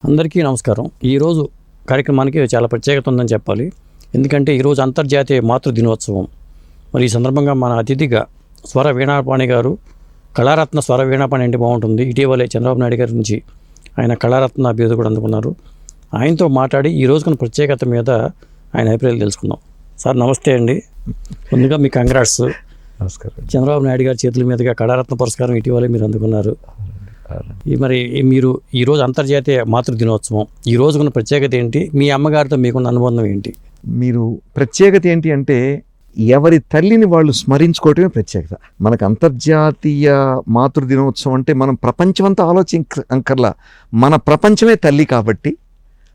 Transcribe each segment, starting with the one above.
అందరికీ నమస్కారం. ఈరోజు కార్యక్రమానికి చాలా ప్రత్యేకత ఉందని చెప్పాలి. ఎందుకంటే ఈరోజు అంతర్జాతీయ మాతృ దినోత్సవం. మరి ఈ సందర్భంగా మన అతిథిగా స్వర వీణాపాణి గారు, కళారత్న స్వర వీణాపాణి అంటే బాగుంటుంది. ఇటీవలే చంద్రబాబు నాయుడు గారి నుంచి ఆయన కళారత్న బిరుదు కూడా అందుకున్నారు. ఆయనతో మాట్లాడి ఈ రోజుకున్న ప్రత్యేకత మీద ఆయన అభిప్రాయాలు తెలుసుకుందాం. సార్ నమస్తే అండి. ముందుగా మీ కంగ్రాట్స్. నమస్కారం. చంద్రబాబు నాయుడు గారి చేతుల మీదుగా కళారత్న పురస్కారం ఇటీవలే మీరు అందుకున్నారు. మరి మీరు ఈరోజు అంతర్జాతీయ మాతృ దినోత్సవం, ఈ రోజుకున్న ప్రత్యేకత ఏంటి? మీ అమ్మగారితో మీకున్న అనుబంధం ఏంటి? మీరు ప్రత్యేకత ఏంటి అంటే ఎవరి తల్లిని వాళ్ళు స్మరించుకోవటమే ప్రత్యేకత. మనకు అంతర్జాతీయ మాతృ దినోత్సవం అంటే మనం ప్రపంచమంతా ఆలోచించక్కర్లా, మన ప్రపంచమే తల్లి కాబట్టి,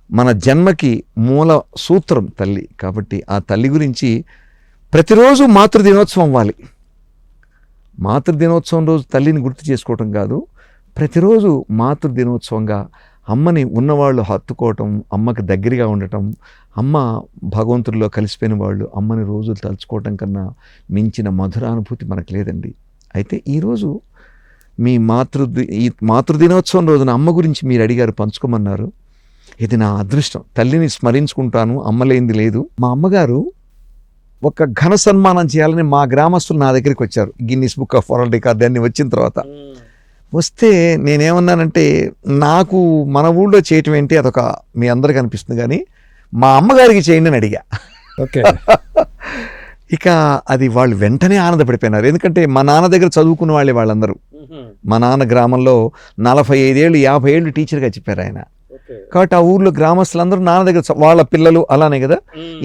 మన జన్మకి మూల సూత్రం తల్లి కాబట్టి ఆ తల్లి గురించి ప్రతిరోజు మాతృ దినోత్సవం అవ్వాలి. మాతృ దినోత్సవం రోజు తల్లిని గుర్తు చేసుకోవటం కాదు, ప్రతిరోజు మాతృ దినోత్సవంగా అమ్మని ఉన్నవాళ్ళు హత్తుకోవటం, అమ్మకి దగ్గరగా ఉండటం, అమ్మ భగవంతుడిలో కలిసిపోయిన వాళ్ళు అమ్మని రోజులు తలుచుకోవటం కన్నా మించిన మధురానుభూతి మనకు లేదండి. అయితే ఈరోజు మీ ఈ మాతృ దినోత్సవం రోజున అమ్మ గురించి మీరు అడిగారు, పంచుకోమన్నారు. ఇది నా అదృష్టం. తల్లిని స్మరించుకుంటాను, అమ్మలేంది లేదు. మా అమ్మగారు ఒక ఘన సన్మానం చేయాలని మా గ్రామస్తులు నా దగ్గరికి వచ్చారు. Guinness book of world record అన్ని వచ్చిన తర్వాత వస్తే నేనేమన్నానంటే, నాకు మన ఊళ్ళో చేయటం ఏంటి, అదొక మీ అందరికి అనిపిస్తుంది, కానీ మా అమ్మగారికి చేయండి అని అడిగా. ఓకే. ఇక అది వాళ్ళు వెంటనే ఆనందపడిపోయినారు. ఎందుకంటే మా నాన్న దగ్గర చదువుకున్న వాళ్ళే వాళ్ళందరూ. మా నాన్న గ్రామంలో 45 ఏళ్ళు 50 ఏళ్ళు టీచర్గా చెప్పారు ఆయన. కాబట్టి ఆ ఊర్లో గ్రామస్తులందరూ నాన్న దగ్గర, వాళ్ళ పిల్లలు అలానే కదా,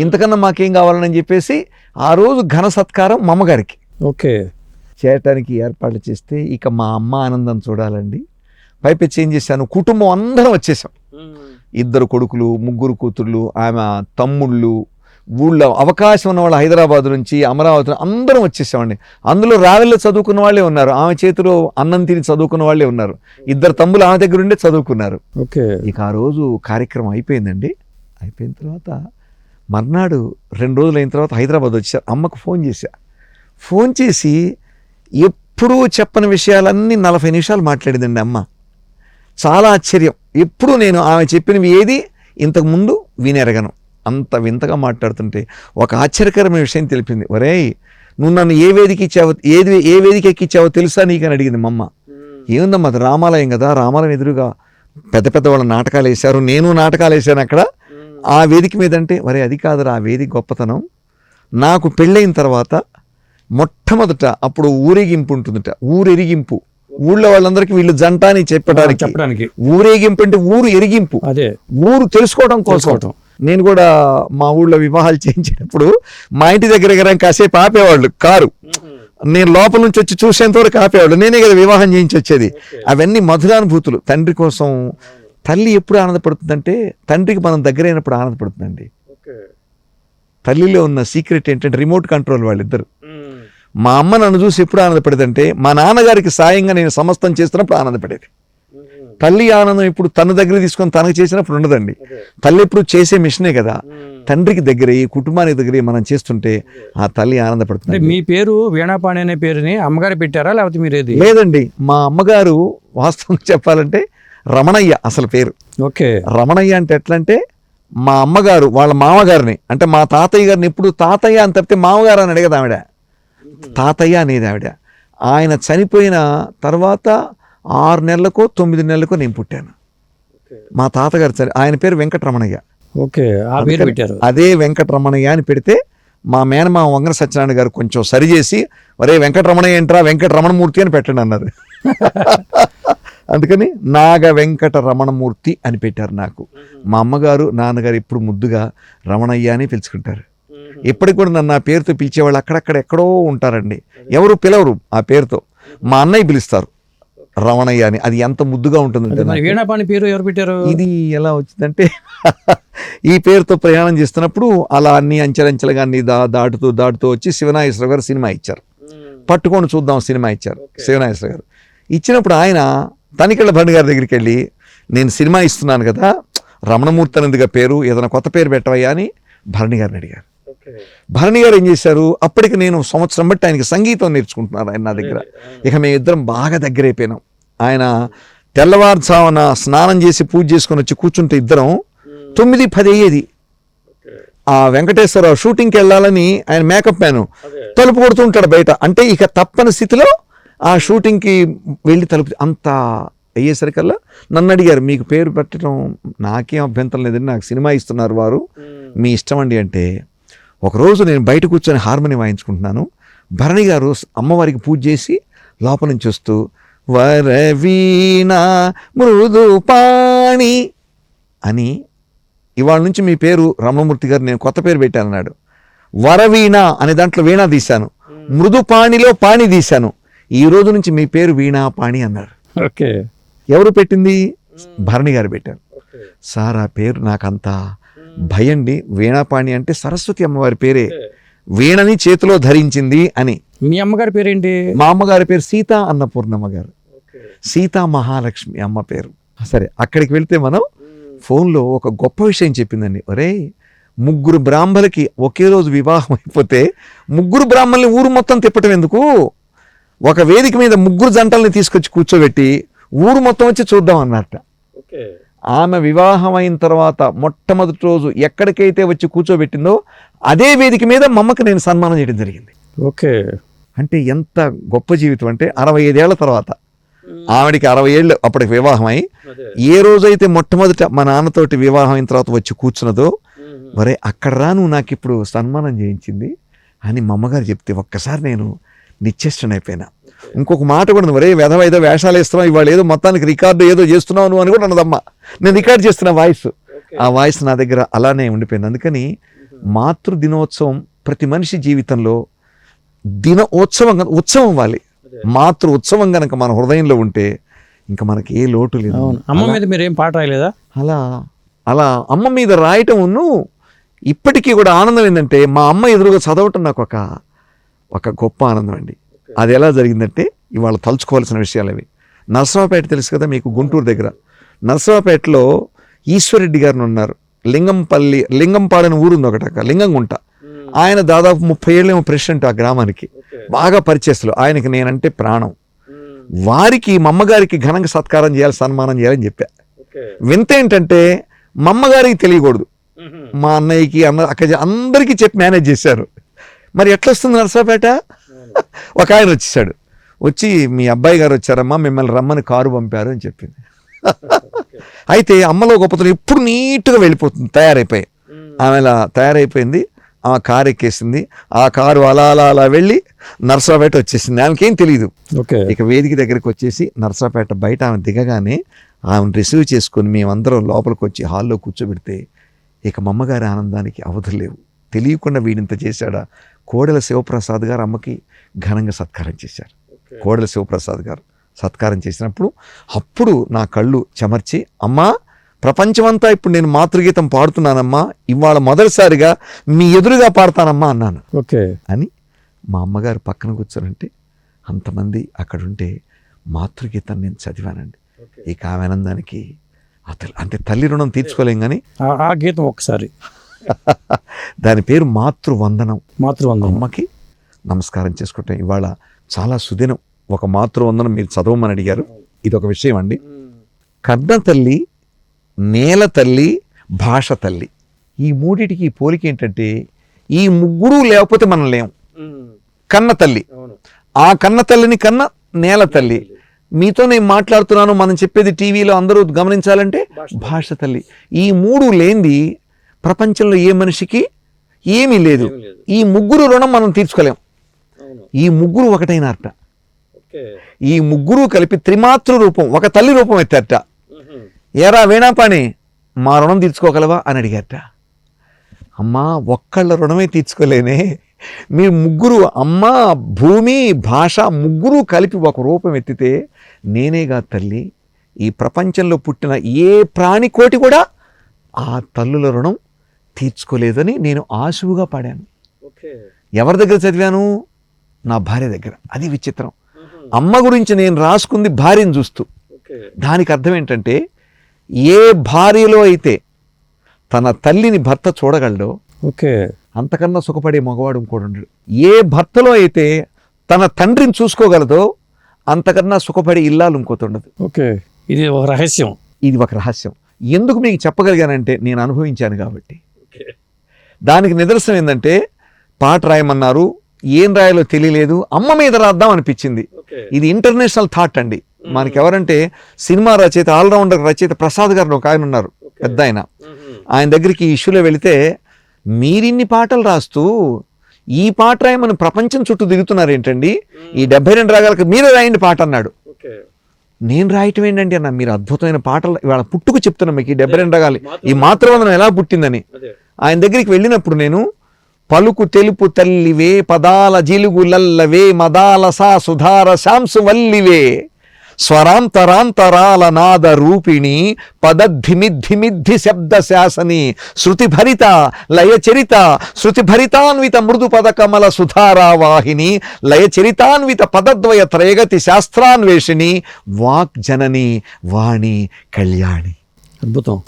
ఇంతకన్నా మాకేం కావాలని చెప్పేసి ఆ రోజు ఘన సత్కారం మా అమ్మగారికి ఓకే చేయటానికి ఏర్పాట్లు చేస్తే ఇక మా అమ్మ ఆనందం చూడాలండి. పైపెచ్చి ఏం చేశాను, కుటుంబం అందరం వచ్చేసాం. 2 కొడుకులు, 3 కూతుర్లు, ఆమె తమ్ముళ్ళు, ఊళ్ళో అవకాశం ఉన్న వాళ్ళు హైదరాబాద్ నుంచి, అమరావతి అందరం వచ్చేసామండి. అందులో రావెల్లో చదువుకున్న వాళ్ళే ఉన్నారు, ఆమె చేతిలో అన్నం తిని చదువుకున్న వాళ్ళే ఉన్నారు. 2 తమ్ములు ఆమె దగ్గర ఉండే చదువుకున్నారు. ఓకే. ఇక ఆ రోజు కార్యక్రమం అయిపోయిందండి. అయిపోయిన తర్వాత మర్నాడు 2 రోజులు అయిన తర్వాత హైదరాబాద్ వచ్చారు. అమ్మకు ఫోన్ చేసి ఎప్పుడూ చెప్పని విషయాలన్నీ 40 నిమిషాలు మాట్లాడిందండి అమ్మ. చాలా ఆశ్చర్యం. ఎప్పుడు నేను ఆమె చెప్పినవి ఏది ఇంతకుముందు వినెరగను, అంత వింతగా మాట్లాడుతుంటే ఒక ఆశ్చర్యకరమైన విషయం తెలిపింది. ఒరేయ్, నువ్వు నన్ను ఏ వేదిక ఇచ్చావో, ఏ వేదిక ఎక్కిచ్చావో తెలుసా నీకని అడిగింది మా అమ్మ. ఏముందమ్మా, అది రామాలయం కదా, రామాలయం ఎదురుగా పెద్ద వాళ్ళ నాటకాలు వేశారు, నేను నాటకాలు వేశాను అక్కడ ఆ వేదిక మీద. అంటే ఒరే, అది కాదురా ఆ వేదిక గొప్పతనం. నాకు పెళ్ళైన తర్వాత మొట్టమొదట అప్పుడు ఊరేగింపు ఉంటుందట, ఊరెరిగింపు. ఊళ్ళో వాళ్ళందరికీ వీళ్ళు జంట అని చెప్పడానికి ఊరేగింపు అంటే ఊరు ఎరిగింపు, అదే ఊరు తెలుసుకోవడం కోసం. నేను కూడా మా ఊళ్ళో వివాహాలు చేయించేటప్పుడు మా ఇంటి దగ్గర కాసేపు ఆపేవాళ్ళు కారు, నేను లోపల నుంచి వచ్చి చూసేంత వరకు ఆపేవాళ్ళు. నేనే కదా వివాహం చేయించి వచ్చేది. అవన్నీ మధురానుభూతులు. తండ్రి కోసం తల్లి ఎప్పుడు ఆనందపడుతుందంటే తండ్రికి మనం దగ్గరైనప్పుడు ఆనందపడుతుందండి. తల్లిలో ఉన్న సీక్రెట్ ఏంటంటే రిమోట్ కంట్రోల్ వాళ్ళిద్దరు. మా అమ్మ నన్ను చూసి ఎప్పుడు ఆనందపడేదంటే మా నాన్నగారికి సాయంగా నేను సమస్తం చేస్తున్నప్పుడు ఆనందపడేది. తల్లి ఆనందం ఇప్పుడు తన దగ్గర తీసుకొని తనకు చేసినప్పుడు ఉండదండి. తల్లి ఎప్పుడు చేసే మిషనే కదా, తండ్రికి దగ్గర ఈ కుటుంబానికి దగ్గర మనం చేస్తుంటే ఆ తల్లి ఆనందపడుతుంది. మీ పేరు వీణాపాణి అనే పేరుని అమ్మగారు పెట్టారా లేకపోతే మీరేది? లేదండి, మా అమ్మగారు వాస్తవం చెప్పాలంటే రమణయ్య అసలు పేరు. ఓకే. రమణయ్య అంటే ఎట్లా అంటే, మా అమ్మగారు వాళ్ళ మామగారిని, అంటే మా తాతయ్య గారిని ఎప్పుడు తాతయ్య అని తప్పితే మామగారు అని అడిగదు ఆవిడ, తాతయ్య అనేది ఆవిడ. ఆయన చనిపోయిన తర్వాత 6 నెలలకో 9 నెలలకో నేను పుట్టాను. మా తాతగారు ఆయన పేరు వెంకటరమణయ్య. ఓకే. అదే వెంకటరమణయ్య అని పెడితే మా మేనమా వంగన సత్యనారాయణ గారు కొంచెం సరిచేసి, ఒరే వెంకటరమణయ్య ఏంట్రా, వెంకటరమణమూర్తి అని పెట్టండి అన్నారు. అందుకని నాగ వెంకట రమణమూర్తి అని పెట్టారు నాకు. మా అమ్మగారు నాన్నగారు ఎప్పుడు ముద్దుగా రమణయ్య అని పిలుచుకుంటారు. ఇప్పటికి కూడా నన్ను ఆ పేరుతో పిలిచేవాళ్ళు అక్కడక్కడ ఎక్కడో ఉంటారండి, ఎవరు పిలవరు ఆ పేరుతో. మా అన్నయ్య పిలుస్తారు రమణయ్య అని. అది ఎంత ముద్దుగా ఉంటుందంటే. వీణాపాణి పేరు ఎవరు పెట్టారు? ఇది ఎలా వచ్చిందంటే ఈ పేరుతో ప్రయాణం చేస్తున్నప్పుడు అలా అన్ని అంచెలంచెలుగా అన్ని దాటుతూ వచ్చి శివనాగేశ్వర గారు సినిమా ఇచ్చారు. పట్టుకొని చూద్దాం సినిమా ఇచ్చారు శివనాగేశ్వర గారు. ఇచ్చినప్పుడు ఆయన తనికెళ్ళ బండి గారి దగ్గరికి వెళ్ళి, నేను సినిమా ఇస్తున్నాను కదా, రమణమూర్తి అనేదిగా పేరు, ఏదైనా కొత్త పేరు పెట్టవయ్యా అని భరణి గారిని అడిగారు. భరణి గారు ఏం చేశారు, అప్పటికి నేను సంవత్సరం బట్టి ఆయనకి సంగీతం నేర్చుకుంటున్నాను ఆయన నా దగ్గర. ఇక మేమిద్దరం బాగా దగ్గరైపోయినాం. ఆయన తెల్లవారుజామున స్నానం చేసి పూజ చేసుకొని వచ్చి కూర్చుంటే ఇద్దరం 9-10 అయ్యేది. ఆ వెంకటేశ్వరరావు షూటింగ్కి వెళ్ళాలని ఆయన మేకప్ మ్యాన్ తలుపు కొడుతూ ఉంటాడు బయట. అంటే ఇక తప్పని స్థితిలో ఆ షూటింగ్కి వెళ్ళి తలుపు అంత అయ్యేసరికల్లా నన్ను అడిగారు, మీకు పేరు పెట్టడం నాకేం అభ్యంతరం లేదండి, నాకు సినిమా ఇస్తున్నారు వారు, మీ ఇష్టం అండి అంటే. ఒకరోజు నేను బయట కూర్చొని హార్మోనియం వాయించుకుంటున్నాను. భరణి గారు అమ్మవారికి పూజ చేసి లోపల నుంచి వస్తూ వరవీణ మృదు పాణి అని, ఇవాళ నుంచి మీ పేరు రమణమూర్తి గారు నేను కొత్త పేరు పెట్టాను అన్నాడు. వరవీణ అనే దాంట్లో వీణ తీశాను, మృదు పాణిలో పాణి తీశాను, ఈ రోజు నుంచి మీ పేరు వీణా పాణి అన్నారు. ఓకే. ఎవరు పెట్టింది? భరణి గారు పెట్టారు. సార్ ఆ పేరు నాకంత భయండి, వీణాపాణి అంటే సరస్వతి అమ్మవారి పేరే, వీణని చేతిలో ధరించింది అని. మీ అమ్మగారి పేరేంటి? మా అమ్మగారి పేరు సీతా అన్నపూర్ణమ్మ గారు, సీతా మహాలక్ష్మి అమ్మ పేరు. సరే, అక్కడికి వెళ్తే మనం ఫోన్లో ఒక గొప్ప విషయం చెప్పిందండి. ఒరే, 3 బ్రాహ్మలకి ఒకే రోజు వివాహం అయిపోతే 3 బ్రాహ్మల్ని ఊరు మొత్తం తిప్పటం ఎందుకు, ఒక వేదిక మీద 3 జంటల్ని తీసుకొచ్చి కూర్చోబెట్టి ఊరు మొత్తం వచ్చి చూద్దాం అన్నట్ట. ఆమె వివాహం అయిన తర్వాత మొట్టమొదటి రోజు ఎక్కడికైతే వచ్చి కూర్చోబెట్టిందో అదే వేదిక మీద మమ్మకి నేను సన్మానం చేయడం జరిగింది. ఓకే. అంటే ఎంత గొప్ప జీవితం అంటే 65 ఏళ్ల తర్వాత ఆవిడికి 60 ఏళ్ళు అప్పటికి వివాహం అయి, ఏ రోజైతే మొట్టమొదట మా నాన్నతోటి వివాహం అయిన తర్వాత వచ్చి కూర్చున్నదో, మరే అక్కడ రా నువ్వు నాకు ఇప్పుడు సన్మానం చేయించింది అని మా అమ్మగారు చెప్తే ఒక్కసారి నేను నిశ్చేష్టనైపోయినా. ఇంకొక మాట కూడా ఉంది, మరే వెధవ ఏదో వేషాలు వేస్తున్నావు, ఇవాళ ఏదో మొత్తానికి రికార్డు ఏదో చేస్తున్నావు నువ్వు అని కూడా అన్నదమ్మ. నేను రికార్డ్ చేస్తున్న వాయిస్, ఆ వాయిస్ నా దగ్గర అలానే ఉండిపోయింది. అందుకని మాతృ దినోత్సవం ప్రతి మనిషి జీవితంలో ఉత్సవం వాలి. మాతృ ఉత్సవం కనుక మన హృదయంలో ఉంటే ఇంకా మనకి ఏ లోటు లేదు. అమ్మ మీద మీరు ఏం పాట రాయలేదా? అలా అమ్మ మీద రాయటం ఇప్పటికీ కూడా ఆనందం ఏంటంటే, మా అమ్మ ఎదురుగా చదవటం నాకు ఒక గొప్ప ఆనందం అండి. అది ఎలా జరిగిందంటే, ఇవాళ తలుచుకోవాల్సిన విషయాలు అవి. నరసరావుపేట తెలుసు కదా మీకు, గుంటూరు దగ్గర. నరసరావుపేటలో ఈశ్వరెడ్డి గారిని ఉన్నారు. లింగంపాడని ఊరుంది ఒకట, లింగంగుంట. ఆయన దాదాపు 30 ఏళ్ళేమో ప్రెసిడెంట్ ఆ గ్రామానికి, బాగా పరిచయస్తులు. ఆయనకి నేనంటే ప్రాణం. వారికి మా అమ్మగారికి ఘనంగా సత్కారం చేయాలి, సన్మానం చేయాలని చెప్పా. వింత ఏంటంటే మా అమ్మగారికి తెలియకూడదు, మా అన్నయ్యకి అక్క అందరికీ చెప్పి మేనేజ్ చేశారు. మరి ఎట్లా వస్తుంది నరసరావుపేట? ఒక ఆయన వచ్చేసాడు, వచ్చి మీ అబ్బాయి గారు వచ్చారమ్మా, మిమ్మల్ని రమ్మని కారు పంపారు అని చెప్పింది. అయితే అమ్మలో గొప్పతనం ఎప్పుడు నీట్గా వెళ్ళిపోతుంది, తయారైపోయి. ఆమె ఇలా తయారైపోయింది, ఆమె కారు ఎక్కేసింది. ఆ కారు అలా అలా అలా వెళ్ళి నరసరావుపేట వచ్చేసింది. ఆమెకేం తెలియదు. ఇక వేదిక దగ్గరికి వచ్చేసి నరసరావుపేట బయట ఆమె దిగగానే ఆమెను రిసీవ్ చేసుకొని మేమందరం లోపలికి వచ్చి హాల్లో కూర్చోబెడితే ఇక మా అమ్మగారి ఆనందానికి అవధులు లేవు. తెలియకుండా వీడింత చేశాడా. కోడెల శివప్రసాద్ గారు అమ్మకి ఘనంగా సత్కారం చేశారు. కోడెల శివప్రసాద్ గారు సత్కారం చేసినప్పుడు అప్పుడు నా కళ్ళు చెమర్చి, అమ్మా ప్రపంచమంతా ఇప్పుడు నేను మాతృగీతం పాడుతున్నానమ్మా, ఇవాళ మొదటిసారిగా మీ ఎదురుగా పాడతానమ్మా అన్నాను. అని మా అమ్మగారు పక్కన కూర్చోనంటే అంతమంది అక్కడుంటే మాతృగీతం నేను చదివానండి. ఇక ఆమె ఆనందానికి అంటే తల్లి రుణం తీర్చుకోలేం కానీ ఆ గీతం ఒకసారి దాని పేరు మాతృవందనం. మాతృవందనం. అమ్మకి నమస్కారం చేసుకుంటాం. ఇవాళ చాలా సుదినం. ఒక మాతృవందనం మీరు చదవమని అడిగారు. ఇది ఒక విషయం అండి. కన్న తల్లి, నేల తల్లి, భాష తల్లి, ఈ మూడిటికి పోలిక ఏంటంటే ఈ ముగ్గురు లేకపోతే మనం లేం. కన్న తల్లి, ఆ కన్న తల్లిని కన్న నేల తల్లి, మీతో నేను మాట్లాడుతున్నాను, మనం చెప్పేది టీవీలో అందరూ గమనించాలంటే భాష తల్లి. ఈ మూడు లేనిది ప్రపంచంలో ఏ మనిషికి ఏమీ లేదు. ఈ ముగ్గురు రుణం మనం తీర్చుకోలేం. ఈ ముగ్గురు ఒకటైనారట. ఈ ముగ్గురు కలిపి త్రిమాతృ రూపం, ఒక తల్లి రూపం ఎత్తారట. ఏరా వీణాపాణి, మా రుణం తీర్చుకోగలవా అని అడిగారట. అమ్మా ఒక్కళ్ళ రుణమే తీర్చుకోలేనే, మీరు ముగ్గురు, అమ్మ, భూమి, భాష ముగ్గురు కలిపి ఒక రూపం ఎత్తితే నేనేగా తల్లి. ఈ ప్రపంచంలో పుట్టిన ఏ ప్రాణికోటి కూడా ఆ తల్లుల రుణం తీర్చుకోలేదని నేను ఆశువుగా పాడాను. ఎవరి దగ్గర చదివాను? నా భార్య దగ్గర. అది విచిత్రం. అమ్మ గురించి నేను రాసుకుంది భార్యను చూస్తూ. దానికి అర్థం ఏంటంటే ఏ భార్యలో అయితే తన తల్లిని భర్త చూడగలడో అంతకన్నా సుఖపడే మగవాడు ఇంకోడు ఉండడు. ఏ భర్తలో అయితే తన తండ్రిని చూసుకోగలదో అంతకన్నా సుఖపడే ఇల్లాలు ఇంకోటి ఉండదు. ఇది ఒక రహస్యం. ఇది ఒక రహస్యం. ఎందుకు మీకు చెప్పగలిగానంటే నేను అనుభవించాను కాబట్టి. దానికి నిదర్శనం ఏంటంటే పాట రాయమన్నారు, ఏం రాయాలో తెలియలేదు, అమ్మ మీద రాద్దాం అనిపించింది. ఇది ఇంటర్నేషనల్ థాట్ అండి. మనకి ఎవరంటే సినిమా రచయిత, ఆల్రౌండర్ రచయిత ప్రసాద్ గారు ఒక ఆయన ఉన్నారు, పెద్ద ఆయన. ఆయన దగ్గరికి ఈ ఇష్యూలో వెళితే, మీరిన్ని పాటలు రాస్తూ ఈ పాట రాయమని ప్రపంచం చుట్టూ తిరుగుతున్నారు ఏంటండి, ఈ 72 రాగాలకు మీరే రాయండి పాట అన్నాడు. నేను రాయటం ఏంటండి అన్న, మీరు అద్భుతమైన పాటలు ఇవాళ పుట్టుకు చెప్తున్నా మీకు, ఈ 72 రాగాలి, ఈ మాతృవందనం ఎలా పుట్టిందని. ఆయన దగ్గరికి వెళ్ళినప్పుడు నేను, పలుకు తెలుపు తల్లివే, పదాల జిలుగులల్లవే, మదాల సా సుధార శాంసు వల్లివే, స్వరాంతరాంతరాల నాద రూపిణి, పదద్ధిమిద్ధిమిద్ధి శబ్ద శాసని, శృతిభరిత లయచరిత, శృతిభరితాన్విత మృదు పద కమల సుధారావాహిని, లయచరితాన్విత పదద్వయ త్రయగతి శాస్త్రాన్వేషిణి, వాగ్జనని వాణి కళ్యాణి. అద్భుతం.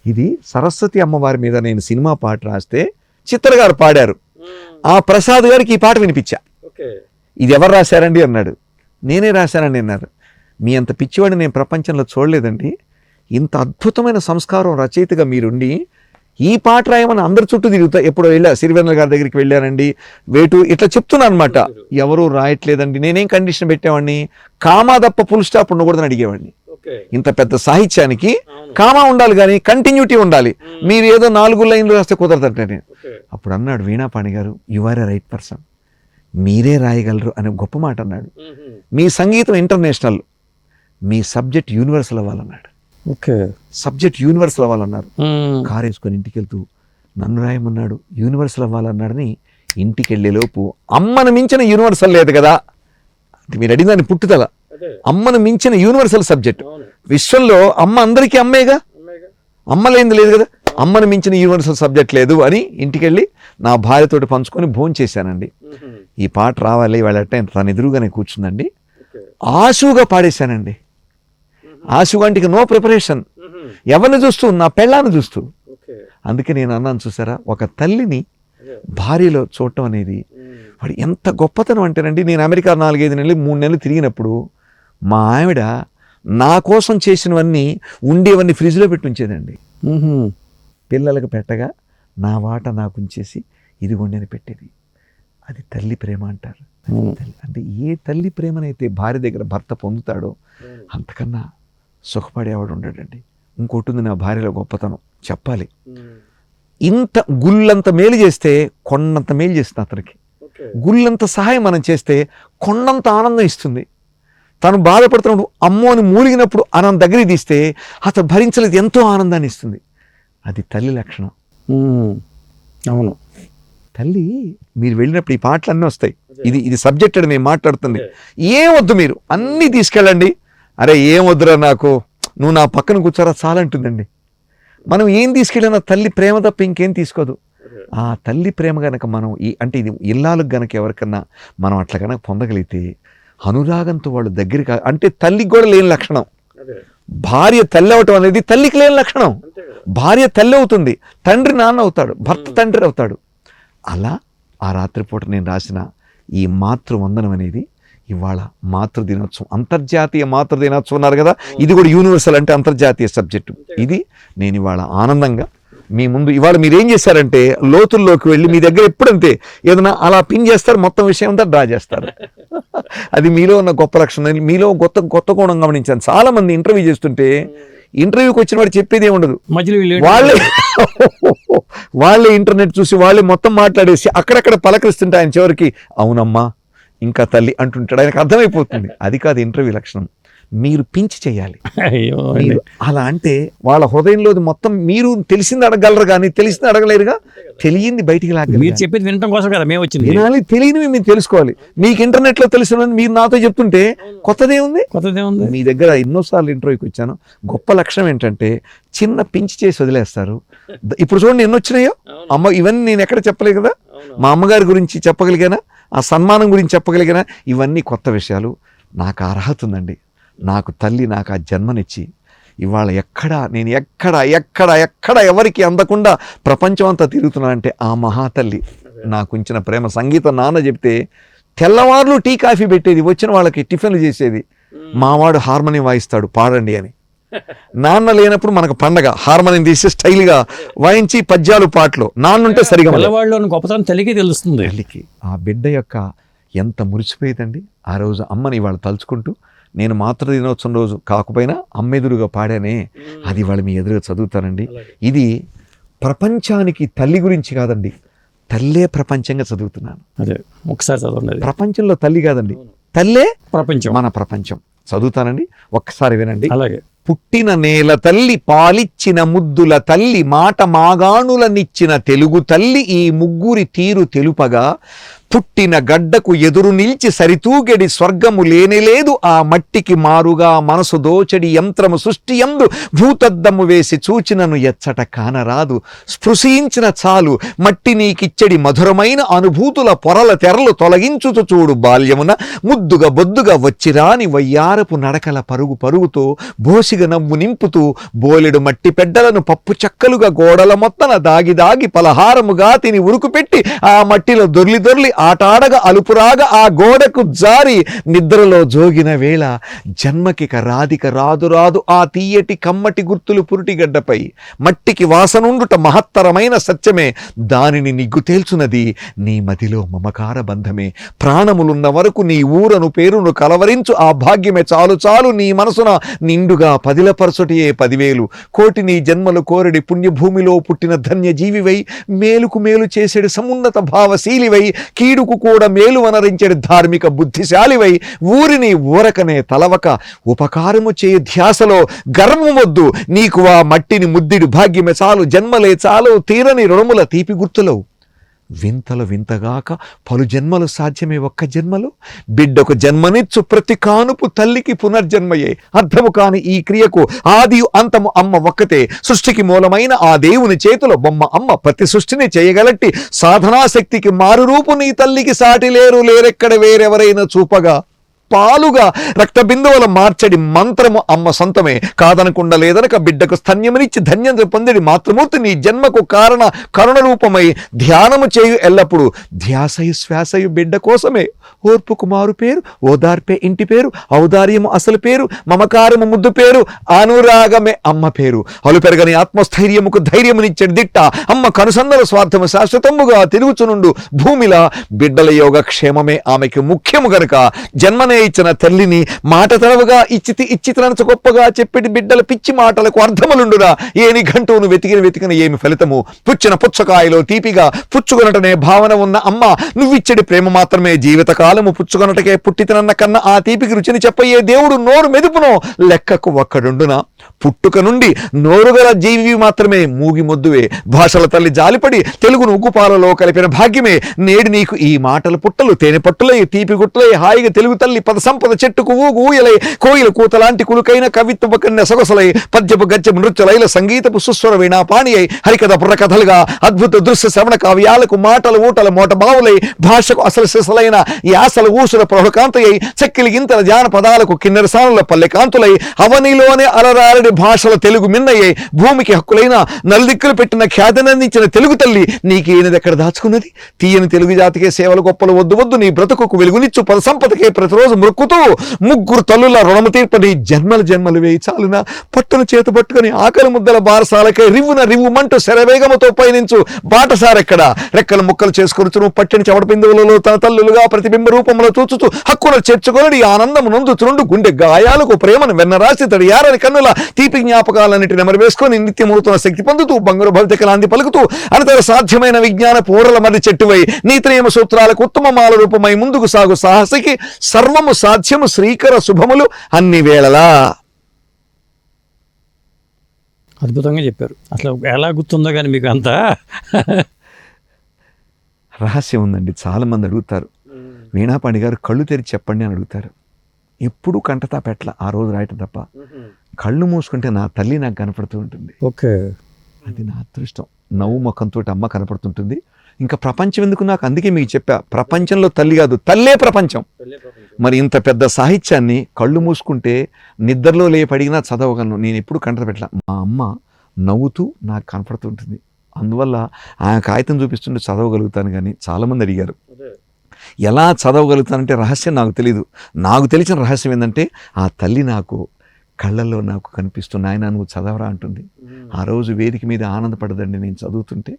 ఇది సరస్వతి అమ్మవారి మీద నేను సినిమా పాట రాస్తే చిత్ర గారు పాడారు. ఆ ప్రసాద్ గారికి ఈ పాట వినిపించా. ఇది ఎవరు రాశారండి అన్నాడు. నేనే రాశానండి అన్నారు. మీ అంత పిచ్చివాడిని నేను ప్రపంచంలో చూడలేదండి. ఇంత అద్భుతమైన సంస్కారం రచయితగా మీరుండి ఈ పాట రాయమని అందరి చుట్టూ తిరుగుతా. ఎప్పుడో వెళ్ళా, సిరివెన్నెల గారి దగ్గరికి వెళ్ళానండి, వేటు ఇట్లా చెప్తున్నా అనమాట. ఎవరూ రాయట్లేదండి. నేనేం కండిషన్ పెట్టేవాడిని, కామా తప్ప ఫుల్ స్టాప్ ఉండకూడదని అడిగేవాడిని. ఇంత పెద్ద సాహిత్యానికి కామా ఉండాలి కానీ కంటిన్యూటీ ఉండాలి. మీరు ఏదో 4 లైన్లు రాస్తే కుదరదంటే నేను. అప్పుడు అన్నాడు వీణాపాణి గారు, you are a right person, మీరే రాయగలరు అనే గొప్ప మాట అన్నాడు. మీ సంగీతం ఇంటర్నేషనల్, మీ సబ్జెక్ట్ యూనివర్సల్ అవ్వాలన్నాడు. సబ్జెక్ట్ యూనివర్సల్ అవ్వాలన్నారు. కారు వేసుకొని ఇంటికి వెళ్తూ నన్ను రాయమన్నాడు, యూనివర్సల్ అవ్వాలన్నాడని ఇంటికి వెళ్ళే లోపు, అమ్మను మించిన యూనివర్సల్ లేదు కదా, మీరు అడిగిందని పుట్టుదల, అమ్మను మించిన యూనివర్సల్ సబ్జెక్ట్ విశ్వంలో అమ్మ అందరికీ అమ్మేగా, అమ్మ లేనిది లేదు కదా, అమ్మను మించిన యూనివర్సల్ సబ్జెక్ట్ లేదు అని ఇంటికెళ్ళి నా భార్యతోటి పంచుకొని భోజనం చేశానండి. ఈ పాట రావాలి వాళ్ళంటే తన ఎదురుగానే కూర్చుందండి, ఆశువుగా పాడేశానండి. ఆశుగా అంటే నో ప్రిపరేషన్, ఎవరిని చూస్తూ, నా పెళ్ళాన్ని చూస్తూ. అందుకే నేను అన్నాను చూసారా, ఒక తల్లిని భార్యలో చూడటం అనేది వాడు ఎంత గొప్పతనం అంటేనండి. నేను అమెరికా 4-5 నెలలు 3 నెలలు తిరిగినప్పుడు మా ఆవిడ నా కోసం చేసినవన్నీ ఉండేవన్నీ ఫ్రిడ్జ్లో పెట్టి ఉంచేదండి. పిల్లలకు పెట్టగా నా వాట నాకు ఉంచేసి ఇదిగోండి అని పెట్టేది. అది తల్లి ప్రేమ అంటారు. అంటే ఏ తల్లి ప్రేమనైతే భార్య దగ్గర భర్త పొందుతాడో అంతకన్నా సుఖపడేవాడు ఉండడండి. ఇంకోటి ఉంది నా భార్యలో గొప్పతనం చెప్పాలి. ఇంత గుళ్ళంత మేలు చేస్తే కొండంత మేలు చేస్తుంది అతనికి. గుళ్ళంత సహాయం మనం చేస్తే కొండంత ఆనందం ఇస్తుంది. తను బాధపడుతున్నప్పుడు అమ్మో అని మూలిగినప్పుడు ఆనందం దగ్గరికి తీస్తే అతను భరించలేదు, ఎంతో ఆనందాన్ని ఇస్తుంది. అది తల్లి లక్షణం. అవును, తల్లి మీరు వెళ్ళినప్పుడు ఈ పాటలన్నీ వస్తాయి. ఇది సబ్జెక్ట్ అని నేను మాట్లాడుతుంది. ఏం వద్దు, మీరు అన్నీ తీసుకెళ్ళండి. అరే ఏం వద్దురా నాకు, నువ్వు నా పక్కన కూర్చోరా చాలంటుందండి. మనం ఏం తీసుకెళ్ళినా తల్లి ప్రేమ తప్ప ఇంకేం తీసుకోదు. ఆ తల్లి ప్రేమ గనక మనం అంటే ఇది ఇల్లాలకు గనక ఎవరికన్నా మనం అట్లా కనుక పొందగలిగితే అనురాగంతో వాళ్ళు దగ్గరికి, అంటే తల్లికి కూడా లేని లక్షణం. భార్య తల్లి అవటం అనేది తల్లికి లేని లక్షణం. భార్య తల్లి అవుతుంది, తండ్రి నాన్న అవుతాడు, భర్త తండ్రి అవుతాడు. అలా ఆ రాత్రిపూట నేను రాసిన ఈ మాతృవందనం అనేది ఇవాళ మాతృదినోత్సవం, అంతర్జాతీయ మాతృదినోత్సవం అన్నారు కదా, ఇది కూడా యూనివర్సల్ అంటే అంతర్జాతీయ సబ్జెక్టు. ఇది నేను ఇవాళ ఆనందంగా మీ ముందు ఇవాళ మీరు ఏం చేశారంటే లోతుల్లోకి వెళ్ళి మీ దగ్గర ఎప్పుడంతే ఏదైనా అలా పిన్ చేస్తారు, మొత్తం విషయం అంతా డ్రా చేస్తారు. అది మీలో ఉన్న గొప్ప లక్షణం. మీలో కొత్త కోణం గమనించాను. చాలా మంది ఇంటర్వ్యూ చేస్తుంటే ఇంటర్వ్యూకి వచ్చిన వాడు చెప్పేది ఉండదు, వాళ్ళే ఇంటర్నెట్ చూసి వాళ్ళే మొత్తం మాట్లాడేసి అక్కడక్కడ పలకరిస్తుంటే ఆయన చివరికి అవునమ్మా ఇంకా తల్లి అంటుంటాడు. ఆయనకు అర్థమైపోతుంది. అది కాదు ఇంటర్వ్యూ లక్షణం. మీరు పించి చేయాలి. మీరు అలా అంటే వాళ్ళ హృదయంలో మొత్తం మీరు తెలిసింది అడగలరు కానీ తెలిసింది అడగలేరుగా, తెలియంది బయటికి లాగా. మీరు చెప్పేది వినటం కోసం కదా మేము వచ్చింది. వినాలి, తెలియనివి మీరు తెలుసుకోవాలి. మీకు ఇంటర్నెట్లో తెలిసిన మీరు నాతో చెప్తుంటే కొత్తదే ఉంది. మీ దగ్గర ఎన్నోసార్లు ఇంటర్వ్యూకి వచ్చాను. గొప్ప లక్షణం ఏంటంటే చిన్న పించి చేసి వదిలేస్తారు. ఇప్పుడు చూడండి ఎన్ని వచ్చినాయో. అమ్మ ఇవన్నీ నేను ఎక్కడ చెప్పలేదు కదా. మా అమ్మగారి గురించి చెప్పగలిగానా, ఆ సన్మానం గురించి చెప్పగలిగానా, ఇవన్నీ కొత్త విషయాలు. నాకు అర్హత ఉందండి. నాకు తల్లి నాకు ఆ జన్మనిచ్చి ఇవాళ నేను ఎక్కడ ఎవరికి అందకుండా ప్రపంచం అంతా తిరుగుతున్నానంటే ఆ మహాతల్లి నాకు ఉంచిన ప్రేమ. సంగీతం నాన్న చెప్తే తెల్లవారులు టీ కాఫీ పెట్టేది, వచ్చిన వాళ్ళకి టిఫిన్లు చేసేది. మావాడు హార్మోనియం వాయిస్తాడు పాడండి అని. నాన్న లేనప్పుడు మనకు పండగ, హార్మోనియం తీసి స్టైల్గా వాయించి పద్యాలు పాటలు. నాన్నుంటే సరిగా పిల్లవాళ్ళలోని గొప్పతనం తల్లికి తెలుస్తుంది. తల్లికి ఆ బిడ్డ యొక్క ఎంత మురిసిపోయేదండి. ఆ రోజు అమ్మని ఇవాళ తలుచుకుంటూ, నేను మాతృదినోత్సవం రోజు కాకపోయినా అమ్మ ఎదురుగా పాడానే, అది ఇవాళ మీ ఎదురుగా చదువుతానండి. ఇది ప్రపంచానికి తల్లి గురించి కాదండి, తల్లే ప్రపంచంగా చదువుతున్నాను. అదే ఒకసారి చదవండి. ప్రపంచంలో తల్లి కాదండి, తల్లే ప్రపంచం, మన ప్రపంచం. చదువుతానండి, ఒక్కసారి వినండి. అలాగే. పుట్టిన నేల తల్లి, పాలిచ్చిన ముద్దుల తల్లి, మాట మాగాణులనిచ్చిన తెలుగు తల్లి, ఈ ముగ్గురి తీరు తెలుపగా, పుట్టిన గడ్డకు ఎదురు నిలిచి సరితూగెడి స్వర్గము లేనేలేదు, ఆ మట్టికి మారుగా మనసు దోచడి యంత్రము సృష్టియందు, భూతద్దము వేసి చూచినను ఎచ్చట కానరాదు, స్పృశించిన చాలు మట్టి నీకిచ్చడి మధురమైన అనుభూతుల పొరల తెరలు తొలగించుతూ చూడు బాల్యమున, ముద్దుగా బొద్దుగా వచ్చిరాని వయ్యారపు నడకల పరుగు పరుగుతో బోసిగ నవ్వు నింపుతూ, బోలెడు మట్టి పెడ్డలను పప్పు చక్కలుగా గోడల మొత్తన దాగి దాగి పలహారముగా తిని ఉరుకు పెట్టి, ఆ మట్టిలో దొర్లి దొర్లి ఆటాడగా అలుపురాగా ఆ గోడకు జారి నిద్రలో జోగిన వేళ, జన్మకిక రాధిక రాదు రాదు ఆ తీయటి కమ్మటి గుర్తులు పురుటిగడ్డపై, మట్టికి వాసనుండుట మహత్తరమైన సత్యమే, దానిని నిగ్గు తేల్చునది నీ మదిలో మమకార బంధమే, ప్రాణములున్న వరకు నీ ఊరను పేరును కలవరించు ఆ భాగ్యమే చాలు చాలు, నీ మనసున నిండుగా పదిలపరచుటియే 10,000 కోటి నీ జన్మలు కోరడి పుణ్యభూమిలో పుట్టిన ధన్య జీవివై, మేలుకు మేలు చేసేడు సమున్నత భావశీలివై, కీడుకు కూడా మేలు వనరించేడు ధార్మిక బుద్ధిశాలివై, ఊరిని ఊరకనే తలవక ఉపకారము చే ధ్యాసలో గర్వమొద్దు, నీకు ఆ మట్టిని ముద్దిడు భాగ్యమే చాలు, జన్మలే చాలు తీరని రుణముల తీపి గుర్తులవు, వింతలు వింతగాక పలు జన్మలు సాధ్యమే ఒక్క జన్మలో, బిడ్డకు జన్మనిచ్చు ప్రతి కానుపు తల్లికి పునర్జన్మయే, అర్థము కాని ఈ క్రియకు ఆది అంతము అమ్మ ఒక్కతే, సృష్టికి మూలమైన ఆ దేవుని చేతిలో బొమ్మ అమ్మ, ప్రతి సృష్టిని చేయగలట్టి సాధనాశక్తికి మారు రూపు నీ తల్లికి సాటి లేరు, లేరెక్కడ వేరెవరైనా చూపగా, పాలుగా రక్త బిందువుల మార్చడి మంత్రము అమ్మ సొంతమే, కాదనకుండా లేదనక బిడ్డకు స్తన్యమునిచ్చి ధన్యత పొందిడి మాతృమూర్తి నీ జన్మకు కారణ కరుణ రూపమై, ధ్యానము చేయు ఎల్లప్పుడు ధ్యాసయు శ్వాసయు బిడ్డ కోసమే, ఓర్పుకు మారు పేరు, ఓదార్పే ఇంటి పేరు, ఔదార్యము అసలు పేరు, మమకారము ముద్దు పేరు, అనురాగమే అమ్మ పేరు, అలు పెరగని ఆత్మస్థైర్యముకు ధైర్యమునిచ్చడి దిట్ట అమ్మ, కనుసందల స్వార్థము శాశ్వతముగా తిరుగుచునుండు భూమిలా, బిడ్డల యోగ క్షేమమే ఆమెకు ముఖ్యము గనుక, జన్మనే ఇచ్చిన తల్లిని మాట తరవుగా ఇచ్చితనచ గొప్పగా చెప్పిటి బిడ్డల పిచ్చి మాటలకు అర్థములుండురా, ఏని గంటూను వెతికిన ఏమి ఫలితము, పుచ్చిన పుచ్చకాయలో తీపిగా పుచ్చుకొనటనే భావన ఉన్న అమ్మ, నువ్విచ్చడి ప్రేమ మాత్రమే జీవితకాలము పుచ్చుకొనటకే పుట్టితనన్న కన్నా ఆ తీపికి రుచిని చెప్పయ్యే దేవుడు నోరు మెదుపునో లెక్కకు ఒక్కడుండునా, పుట్టుక నుండి నోరుగల జీవి మాత్రమే మూగి మొద్దువే, భాషల తల్లి జాలిపడి తెలుగును ఉగ్గుపాలలో కలిపిన భాగ్యమే, నేడు నీకు ఈ మాటలు పుట్టలు తేనె పట్టులై తీపి గుట్టలై, హాయిగా తెలుగు తల్లి పద సంపద చెట్టుకు ఊగు ఊయలై, కోయిల కూతలాంటి కులుకైన కవిత్వ కన్య సొగసలై, పద్యపు గద్యపు నృత్యలైల సంగీతపు సుస్వర వీణా పాణి అయి, హరికథ బుర్రకథలుగా అద్భుత దృశ్య శ్రవణ కావ్యాలకు మాటలు ఊటల మోట బావులై, భాషకు అసలు సిసలైన యాసల ఊసుల ప్రహుకాంతయ్యై, చక్కిలి గింతల జానపదాలకు కిన్నెరసానుల పల్లెకాంతులై, అవనిలోనే అలరారడి భాషల తెలుగు మిన్నయ్యై, భూమికి హక్కులైన నలుదిక్కులు పెట్టిన ఖ్యాతినందించిన తెలుగు తల్లి నీకు ఏనిదెక్కడ దాచుకున్నది, తీయని తెలుగు జాతికే సేవలు గొప్పలు వద్దు వద్దు, నీ బ్రతుకుకు వెలుగునిచ్చు పద సంపదకే ప్రతిరోజు మృక్కుతూ, ముగ్గురు తల్లుల రుణము తీర్పని జన్మలు వేయి చాలున, పట్టును చేత పట్టుకుని ఆకలి ముద్దల బారసాలకై రివ్వుమంటూ శరవేగముతో పయనించు బాటసారెక్కడ, రెక్కలు ముక్కలు చేసుకొనుచును పట్టిన చెమట బిందువులలో తన తల్లులుగా ప్రతిబింబ రూపంలో చూచుచు హక్కును చేర్చుకొని ఆనందము నొందుచునుండు, గుండె గాయాలకు ప్రేమను వెన్నరాసి తడియారని కన్నుల తీపి జ్ఞాపకాలన్నిటి నెమరు వేసుకొని నిత్యమూతున్న శక్తి పొందుతూ, బంగారు భవిత కలాంతి పలుకుతూ, అనంతర సాధ్యమైన విజ్ఞాన పూరల మరి చెట్టువై, నీతినియమ సూత్రాలకు ఉత్తమమాల రూపమై ముందుకు సాగు సాహసికి, సర్వము సాధ్యము శ్రీకర శుభములు అన్ని వేళలా. అద్భుతంగా చెప్పారు. అసలు ఎలా గుర్తుందో కానీ మీకు అంతా రహస్యం ఉందండి. చాలామంది అడుగుతారు, వీణాపాణి గారు కళ్ళు తెరిచి చెప్పండి అని అడుగుతారు. ఎప్పుడు కంటతా పెట్ల ఆ రోజు రాయటం తప్ప, కళ్ళు మూసుకుంటే నా తల్లి నాకు కనపడుతూ ఉంటుంది. ఓకే, అది నా అదృష్టం. నవ్వు ముఖంతో అమ్మ కనపడుతుంటుంది. ఇంకా ప్రపంచం ఎందుకు నాకు, అందుకే మీకు చెప్పా, ప్రపంచంలో తల్లి కాదు, తల్లే ప్రపంచం. మరి ఇంత పెద్ద సాహిత్యాన్ని కళ్ళు మూసుకుంటే నిద్రలో లేపడిగినా చదవగలను. నేను ఎప్పుడు కంట పెట్టలా. మా అమ్మ నవ్వుతూ నాకు కనపడుతుంటుంది. అందువల్ల ఆ కాగితం చూపిస్తుంటే చదవగలుగుతాను. కానీ చాలామంది అడిగారు, ఎలా చదవగలుగుతానంటే రహస్యం నాకు తెలీదు. నాకు తెలిసిన రహస్యం ఏంటంటే ఆ తల్లి నాకు కళ్ళల్లో నాకు కనిపిస్తున్న ఆయన నువ్వు చదవరా అంటుంది. ఆ రోజు వేదిక మీద ఆనందపడదండి నేను చదువుతుంటే,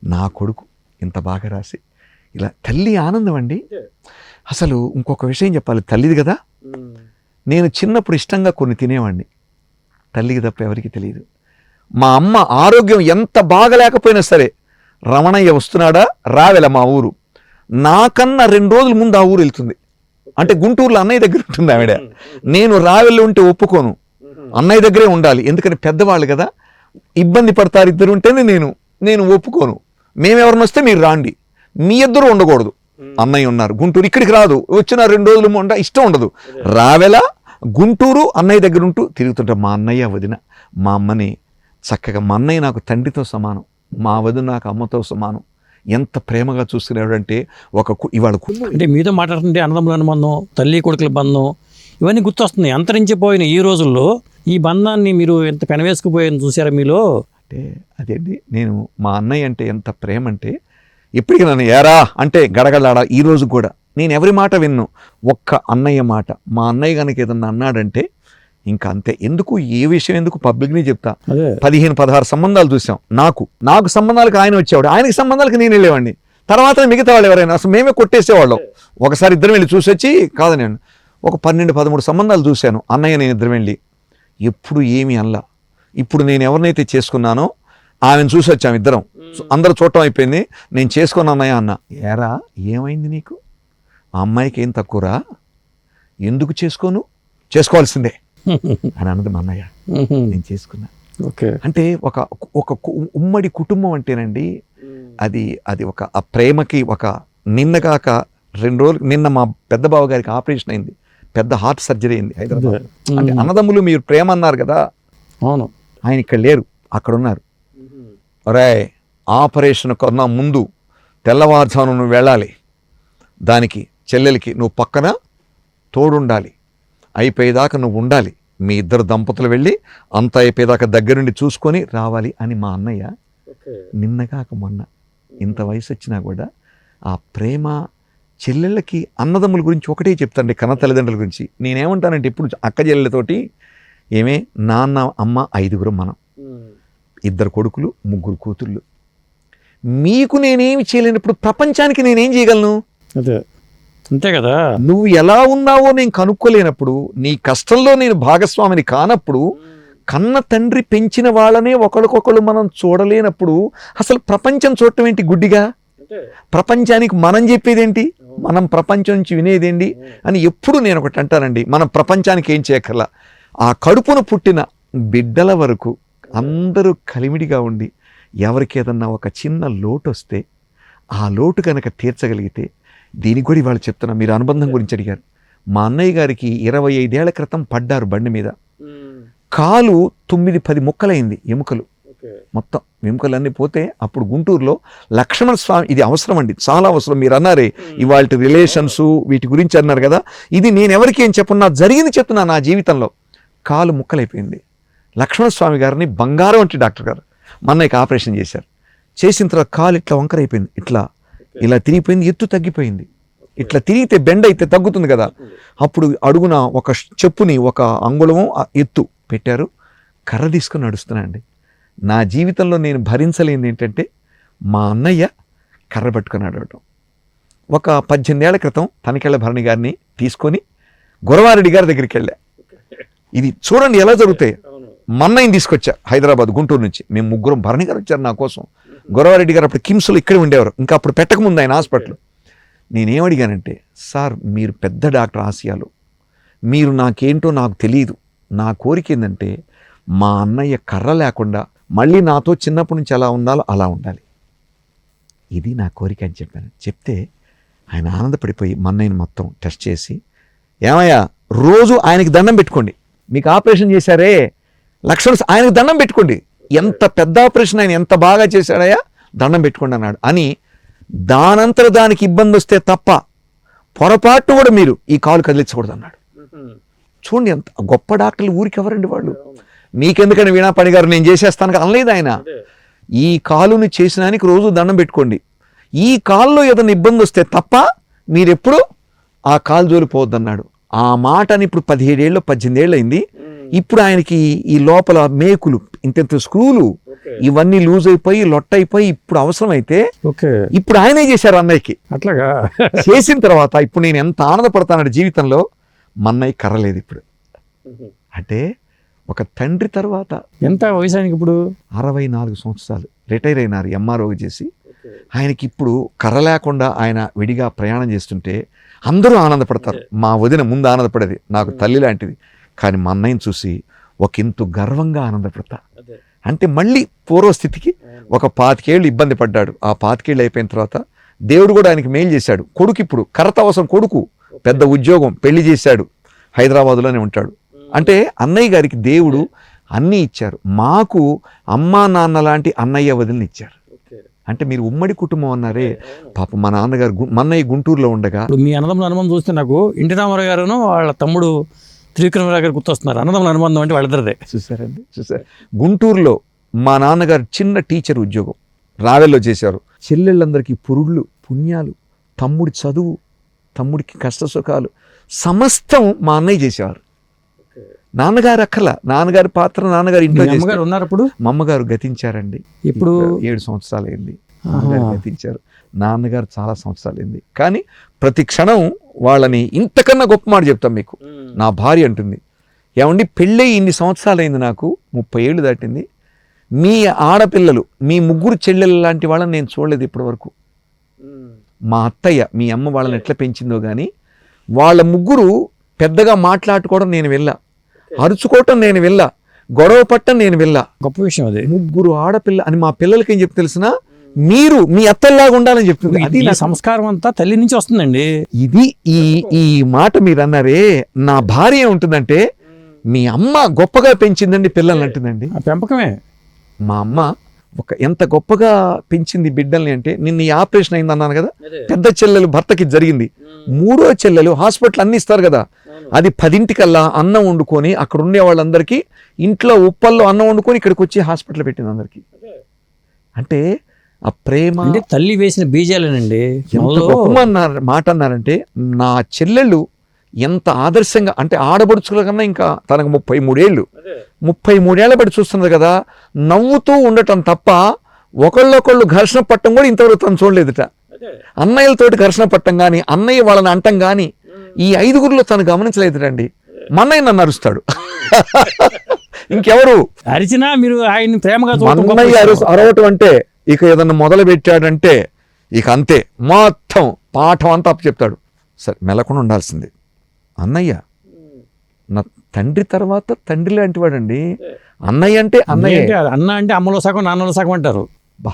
నా కొడుకు ఇంత బాగా రాసి ఇలా. తల్లి ఆనందం అండి. అసలు ఇంకొక విషయం చెప్పాలి, తల్లిది కదా, నేను చిన్నప్పుడు ఇష్టంగా కొన్ని తినేవాడిని, తల్లికి తప్ప ఎవరికి తెలియదు. మా అమ్మ ఆరోగ్యం ఎంత బాగలేకపోయినా సరే, రమణయ్య వస్తున్నాడా రావెల మా ఊరు, నాకన్నా 2 రోజుల ముందు ఆ ఊరు వెళ్తుంది. అంటే గుంటూరులో అన్నయ్య దగ్గర ఉంటుంది ఆవిడ. నేను రావెల్లి ఉంటే ఒప్పుకోను, అన్నయ్య దగ్గరే ఉండాలి. ఎందుకంటే పెద్దవాళ్ళు కదా, ఇబ్బంది పడతారు ఇద్దరు ఉంటేనే నేను ఒప్పుకోను. మేమెవరిని వస్తే మీరు రాండి, మీ ఇద్దరు ఉండకూడదు. అన్నయ్య ఉన్నారు గుంటూరు, ఇక్కడికి రాదు, వచ్చిన 2 రోజులు ఇష్టం ఉండదు. రావెల గుంటూరు అన్నయ్య దగ్గర ఉంటూ తిరుగుతుంటా. మా అన్నయ్య వదిన మా అమ్మని చక్కగా, మా అన్నయ్య నాకు తండ్రితో సమానం, మా వదిన నాకు అమ్మతో సమానం. ఎంత ప్రేమగా చూసుకునేవాడంటే ఇవాళ అంటే మీతో మాట్లాడుతుంటే అన్నదమ్ముల అనుబంధం, తల్లి కొడుకుల బంధం ఇవన్నీ గుర్తొస్తున్నాయి. అంతరించిపోయిన ఈ రోజుల్లో ఈ బంధాన్ని మీరు ఎంత పెనవేసుకుపోయారని చూసారా మీలో? అంటే అదేంటి, నేను మా అన్నయ్య అంటే ఎంత ప్రేమ అంటే, ఇప్పటికీ నన్ను ఏరా అంటే గడగడాడా. ఈ రోజు కూడా నేను ఎవరి మాట విన్ను, ఒక్క అన్నయ్య మాట. మా అన్నయ్య కనుక ఏదన్నా అన్నాడంటే ఇంకా అంతే. ఎందుకు ఏ విషయం ఎందుకు పబ్లిక్ని చెప్తా. 15-16 సంబంధాలు చూసాం. నాకు సంబంధాలకు ఆయన వచ్చేవాడు, ఆయనకి సంబంధాలకు నేను వెళ్ళేవాడిని. తర్వాత మిగతా వాళ్ళు ఎవరైనా అసలు మేమే కొట్టేసేవాళ్ళం. ఒకసారి ఇద్దరం వెళ్ళి చూసి వచ్చి, కాదు నేను ఒక 12-13 సంబంధాలు చూశాను, అన్నయ్య నేను ఇద్దరం వెళ్ళి. ఎప్పుడు ఏమీ అనలా. ఇప్పుడు నేను ఎవరినైతే చేసుకున్నానో ఆమెను చూసి వచ్చాము ఇద్దరం, అందరూ చూడటం అయిపోయింది. నేను చేసుకున్న అన్నయ్య అన్న, ఏరా ఏమైంది నీకు, ఆ అమ్మాయికి ఏం తక్కువరా, ఎందుకు చేసుకోవాల్సిందే అని అన్నది మా అన్నయ్య. నేను చేసుకున్నా. అంటే ఒక ఉమ్మడి కుటుంబం అంటేనండి అది ఒక ఆ ప్రేమకి నిన్నగాక 2 రోజులు నిన్న మా పెద్ద బావ గారికి ఆపరేషన్ అయింది, పెద్ద హార్ట్ సర్జరీ అయింది హైదరాబాద్. అంటే అన్నదమ్ములు మీరు ప్రేమ అన్నారు కదా, అవును, ఆయన ఇక్కడ లేరు, అక్కడ ఉన్నారు. ఒరే ఆపరేషన్ కన్నా ముందు తెల్లవారుజామున నువ్వు వెళ్ళాలి, దానికి చెల్లెలకి నువ్వు పక్కన తోడుండాలి, అయిపోయేదాకా నువ్వు ఉండాలి, మీ ఇద్దరు దంపతులు వెళ్ళి అంతా అయిపోయేదాకా దగ్గరుండి చూసుకొని రావాలి అని మా అన్నయ్య నిన్నగాక మొన్న, ఇంత వయసు వచ్చినా కూడా ఆ ప్రేమ. చెల్లెళ్ళకి అన్నదమ్ముల గురించి ఒకటే చెప్తాండి, కన్న తల్లిదండ్రుల గురించి. నేనేమంటానంటే ఇప్పుడు అక్క చెల్లెలతోటి, ఏమే నాన్న అమ్మ 5గురు మనం, 2 కొడుకులు 3 కూతుళ్ళు, మీకు నేనేమి చేయలేనప్పుడు ప్రపంచానికి నేనేం చేయగలను? అదే అంతే కదా. నువ్వు ఎలా ఉన్నావో నేను కనుక్కోలేనప్పుడు, నీ కష్టంలో నేను భాగస్వామిని కానప్పుడు, కన్న తండ్రి పెంచిన వాళ్ళనే ఒకరికొకరు మనం చూడలేనప్పుడు అసలు ప్రపంచం చూడటం ఏంటి గుడ్డిగా? ప్రపంచానికి మనం చెప్పేదేంటి, మనం ప్రపంచం నుంచి వినేదేంటి అని ఎప్పుడు నేను ఒకటి అంటానండి. మనం ప్రపంచానికి ఏం చేయక్కర్లా, ఆ కడుపున పుట్టిన బిడ్డల వరకు అందరూ కలిమిడిగా ఉండి ఎవరికి ఏదన్నా ఒక చిన్న లోటు వస్తే ఆ లోటు కనుక తీర్చగలిగితే, దీనికి కూడా ఇవాళ చెప్తున్నా, మీరు అనుబంధం గురించి అడిగారు. మా అన్నయ్య గారికి 25 ఏళ్ల క్రితం పడ్డారు బండి మీద, కాలు 9-10 ముక్కలైంది, ఎముకలు మొత్తం ఎముకలన్నీ పోతే అప్పుడు గుంటూరులో లక్ష్మణ స్వామి, ఇది అవసరం అండి, చాలా అవసరం. మీరు అన్నారే ఇవాళ రిలేషన్స్ వీటి గురించి అన్నారు కదా, ఇది నేను ఎవరికి ఏం చెప్పను, జరిగింది చెప్తున్నా. నా జీవితంలో కాలు ముక్కలైపోయింది. లక్ష్మణ స్వామి గారిని బంగారం అంటే డాక్టర్ గారు మా అన్నయ్యకి ఆపరేషన్ చేశారు. చేసిన తర్వాత కాలు ఇట్లా వంకర అయిపోయింది, ఇలా తిరిగిపోయింది, ఎత్తు తగ్గిపోయింది. ఇట్లా తిరిగితే బెండ్ అయితే తగ్గుతుంది కదా, అప్పుడు అడుగున ఒక చెప్పుని 1 అంగుళము ఎత్తు పెట్టారు, కర్ర తీసుకొని నడుస్తున్నా అండి. నా జీవితంలో నేను భరించలేనిది ఏంటంటే మా అన్నయ్య కర్ర పట్టుకొని నడవటం. ఒక 18 ఏళ్ల క్రితం తనికెళ్ళ భరణి గారిని తీసుకొని గురవారెడ్డి గారి దగ్గరికి వెళ్ళా. ఇది చూడండి ఎలా జరుగుతాయి. మా అన్నయ్యని తీసుకొచ్చా హైదరాబాద్, గుంటూరు నుంచి. మేము 3 భరణి గారు వచ్చారు నా కోసం. గురవారెడ్డి గారు అప్పుడు కిమ్స్లో ఇక్కడే ఉండేవారు, ఇంకా అప్పుడు పెట్టకముందు ఆయన హాస్పిటల్. నేనేమడిగానంటే, సార్ మీరు పెద్ద డాక్టర్ ఆసియాలో, మీరు నాకేంటో నాకు తెలియదు, నా కోరిక ఏంటంటే మా అన్నయ్య కర్ర లేకుండా మళ్ళీ నాతో చిన్నప్పటి నుంచి ఎలా ఉండాలో అలా ఉండాలి, ఇది నా కోరిక అని చెప్పాను. చెప్తే ఆయన ఆనందపడిపోయి మా అన్నయ్యని మొత్తం టెస్ట్ చేసి, ఏమయ్యా రోజు ఆయనకి దండం పెట్టుకోండి, మీకు ఆపరేషన్ చేశారే లక్ష్మణ్ ఆయనకు దండం పెట్టుకోండి, ఎంత పెద్ద ఆపరేషన్ ఆయన ఎంత బాగా చేశాడయ్యా, దండం పెట్టుకోండి అన్నాడు. అని దానంతర దానికి ఇబ్బంది వస్తే తప్ప పొరపాటు కూడా మీరు ఈ కాలు కదిలించకూడదు అన్నాడు. చూడండి ఎంత గొప్ప డాక్టర్లు, ఊరికి ఎవరండి వాళ్ళు. మీకెందుకని వీణాపాణి గారు నేను చేసేస్తాను అనలేదు ఆయన. ఈ కాలుని చేసినానికి రోజు దండం పెట్టుకోండి, ఈ కాలులో ఏదైనా ఇబ్బంది వస్తే తప్ప మీరెప్పుడు ఆ కాలు జోలిపోవద్దన్నాడు. ఆ మాటని ఇప్పుడు 17 ఏళ్ళు 18 ఏళ్ళు అయింది. ఇప్పుడు ఆయనకి ఈ లోపల మేకులు ఇంత స్క్రూలు ఇవన్నీ లూజ్ అయిపోయి లొట్టయిపోయి ఇప్పుడు అవసరమైతే ఇప్పుడు ఆయనే చేశారు అన్నయ్యకి. అట్లాగా చేసిన తర్వాత ఇప్పుడు నేను ఎంత ఆనందపడతానంటే జీవితంలో మా అన్నయ్య కర్రలేదు ఇప్పుడు. అంటే ఒక తండ్రి తర్వాత ఎంత వయసు ఆయనకి ఇప్పుడు? 64 సంవత్సరాలు రిటైర్ అయినారు ఎంఆర్ఓ చేసి. ఆయనకి ఇప్పుడు కర్ర లేకుండా ఆయన విడిగా ప్రయాణం చేస్తుంటే అందరూ ఆనందపడతారు. మా వదిన ముందు ఆనందపడేది, నాకు తల్లి లాంటిది. కానీ మా అన్నయ్యని చూసి ఒక ఇంత గర్వంగా ఆనందపడతా. అంటే మళ్ళీ పూర్వస్థితికి ఒక 25 ఏళ్ళు ఇబ్బంది పడ్డాడు. ఆ 25 ఏళ్ళు అయిపోయిన తర్వాత దేవుడు కూడా ఆయనకి మేలు చేశాడు. కొడుకు ఇప్పుడు కర్రత అవసరం, కొడుకు పెద్ద ఉద్యోగం, పెళ్లి చేశాడు, హైదరాబాద్లోనే ఉంటాడు. అంటే అన్నయ్య గారికి దేవుడు అన్నీ ఇచ్చారు. మాకు అమ్మా నాన్న లాంటి అన్నయ్య వదిలిని ఇచ్చారు. అంటే మీరు ఉమ్మడి కుటుంబం అన్నారే, పాప మా నాన్నగారు మన్నయ్య గుంటూరులో ఉండగా. మీ అన్నదమ్ముల అనుబంధం చూస్తే నాకు ఎన్టీ రామారావు గారును వాళ్ళ తమ్ముడు త్రివిక్రమరావు గారు గుర్తొస్తున్నారు. అన్నదమ్ముల అనుబంధం అంటే వాళ్ళిద్దరిదే. చూసారండి, చూసారు. గుంటూరులో మా నాన్నగారు చిన్న టీచర్ ఉద్యోగం రావెల్లో చేశారు. చెల్లెళ్ళందరికీ పురుళ్ళు పుణ్యాలు, తమ్ముడి చదువు, తమ్ముడికి కష్ట సుఖాలు సమస్తం మా అన్నయ్య చేసేవారు. నాన్నగారు అక్కల నాన్నగారి పాత్ర నాన్నగారు ఇంట్లో అమ్మగారు ఉన్నారు. అప్పుడు మా అమ్మగారు గతించారండి. ఇప్పుడు 7 సంవత్సరాలు అయింది నాన్నగారు గతించారు. నాన్నగారు చాలా సంవత్సరాలు అయింది. కానీ ప్రతి క్షణం వాళ్ళని ఇంతకన్నా గొప్ప మాట చెప్తాం మీకు. నా భార్య అంటుంది, ఏమండి పెళ్ళై ఇన్ని సంవత్సరాలు అయింది, నాకు 30 ఏళ్ళు దాటింది, మీ ఆడపిల్లలు మీ ముగ్గురు చెల్లెలు లాంటి వాళ్ళని నేను చూడలేదు ఇప్పటి వరకు. మా అత్తయ్య మీ అమ్మ వాళ్ళని ఎట్లా పెంచిందో కానీ వాళ్ళ ముగ్గురు పెద్దగా మాట్లాడుకోవడం నేను వెళ్ళా, అరుచుకోవటం నేను వెళ్ళా, గొడవ పట్టం నేను వెళ్ళా. గొప్ప విషయం అది. ముగ్గురు ఆడపిల్ల అని మా పిల్లలకి ఏం చెప్తే తెలిసిన, మీరు మీ అత్తల్లాగా ఉండాలని చెప్తుంది. అది నా సంస్కారం అంతా తల్లి నుంచి వస్తుందండి. ఇది ఈ మాట మీరు అన్నారే, నా భార్య ఉంటుందంటే మీ అమ్మ గొప్పగా పెంచిందండి పిల్లల్ని అంటుందండి. ఆ పెంపకమే. మా అమ్మ ఎంత గొప్పగా పెంచింది బిడ్డల్ని అంటే, నిన్న ఈ ఆపరేషన్ అయింది అన్నాను కదా, పెద్ద చెల్లెలు భర్తకి జరిగింది, 3వ చెల్లెలు హాస్పిటల్ అన్ని ఇస్తారు కదా, అది 10ంటికల్లా అన్నం వండుకొని అక్కడ ఉండే వాళ్ళందరికీ ఇంట్లో ఉప్పల్లో అన్నం వండుకొని ఇక్కడికి వచ్చి హాస్పిటల్ పెట్టింది అందరికీ. అంటే ఆ ప్రేమ అంటే తల్లి వేసిన బీజాలేనండి. ఎంత గొప్ప మాట అన్నారంటే, నా చెల్లెళ్ళు ఎంత ఆదర్శంగా, అంటే ఆడబడుచుల కన్నా ఇంకా తనకు 33 ఏళ్ళు, 33 ఏళ్ల బట్టి చూస్తున్నది కదా, నవ్వుతూ ఉండటం తప్ప ఒకళ్ళొకళ్ళు ఘర్షణ పట్టం కూడా ఇంతవరకు తను చూడలేదుట. అన్నయ్యలతోటి ఘర్షణ పట్టం కానీ అన్నయ్య వాళ్ళని అంటం కానీ ఈ 5గురిలో తను గమనించలేదుటండి. మా అన్నయ్య నన్ను అరుస్తాడు, ఇంకెవరు అరిచినా మీరు ఆయన ప్రేమగా అన్నయ్య అరవటం అంటే ఇక ఏదన్నా మొదలు పెట్టాడంటే ఇక అంతే, మొత్తం పాఠం అంతా అప్పు చెప్తాడు. సరే మెలకుండా ఉండాల్సిందే. అన్నయ్య నా తండ్రి తర్వాత తండ్రి లాంటి వాడండి. అన్నయ్య అంటే అన్నయ్య. అన్న అంటే అమ్మలో సగం నాన్నలో సగం అంటారు. బా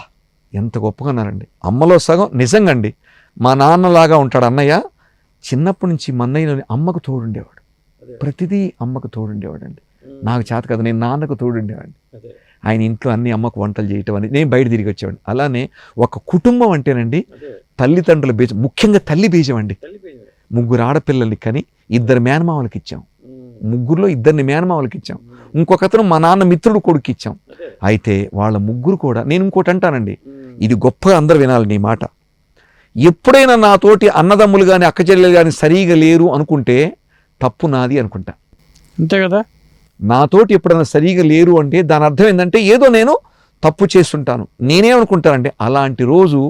ఎంత గొప్పగా అన్నారండి. అమ్మలో సగం నిజంగా అండి. మా నాన్నలాగా ఉంటాడు అన్నయ్య. చిన్నప్పటి నుంచి మా అన్నయ్యలోని అమ్మకు తోడుండేవాడు, ప్రతిదీ అమ్మకు తోడుండేవాడండి. నాకు చేత కదా, నేను నాన్నకు తోడుండేవాడిని. ఆయన ఇంట్లో అన్ని అమ్మకు వంటలు చేయటం అని, నేను బయట తిరిగి వచ్చేవాడిని. అలానే ఒక కుటుంబం అంటేనండి తల్లిదండ్రుల బీజం, ముఖ్యంగా తల్లి బీజం అండి. 3 ఆడపిల్లల్ని కని 2 మేనమామలకి ఇచ్చాం, 3లో 2 మేనమామలకి ఇచ్చాం, ఇంకొకతను మా నాన్న మిత్రుడు కొడుకు ఇచ్చాం. అయితే వాళ్ళ 3 కూడా, నేను ఇంకోటి అంటానండి, ఇది గొప్పగా అందరు వినాలి నీ మాట. ఎప్పుడైనా నాతోటి అన్నదమ్ములు కానీ అక్క చెల్లెలు కానీ సరిగా లేరు అనుకుంటే తప్పు నాది అనుకుంటా. అంతే కదా. నాతోటి ఎప్పుడైనా సరిగా లేరు అంటే దాని అర్థం ఏంటంటే ఏదో నేను తప్పు చేస్తుంటాను. నేనేమనుకుంటానంటే అలాంటి రోజు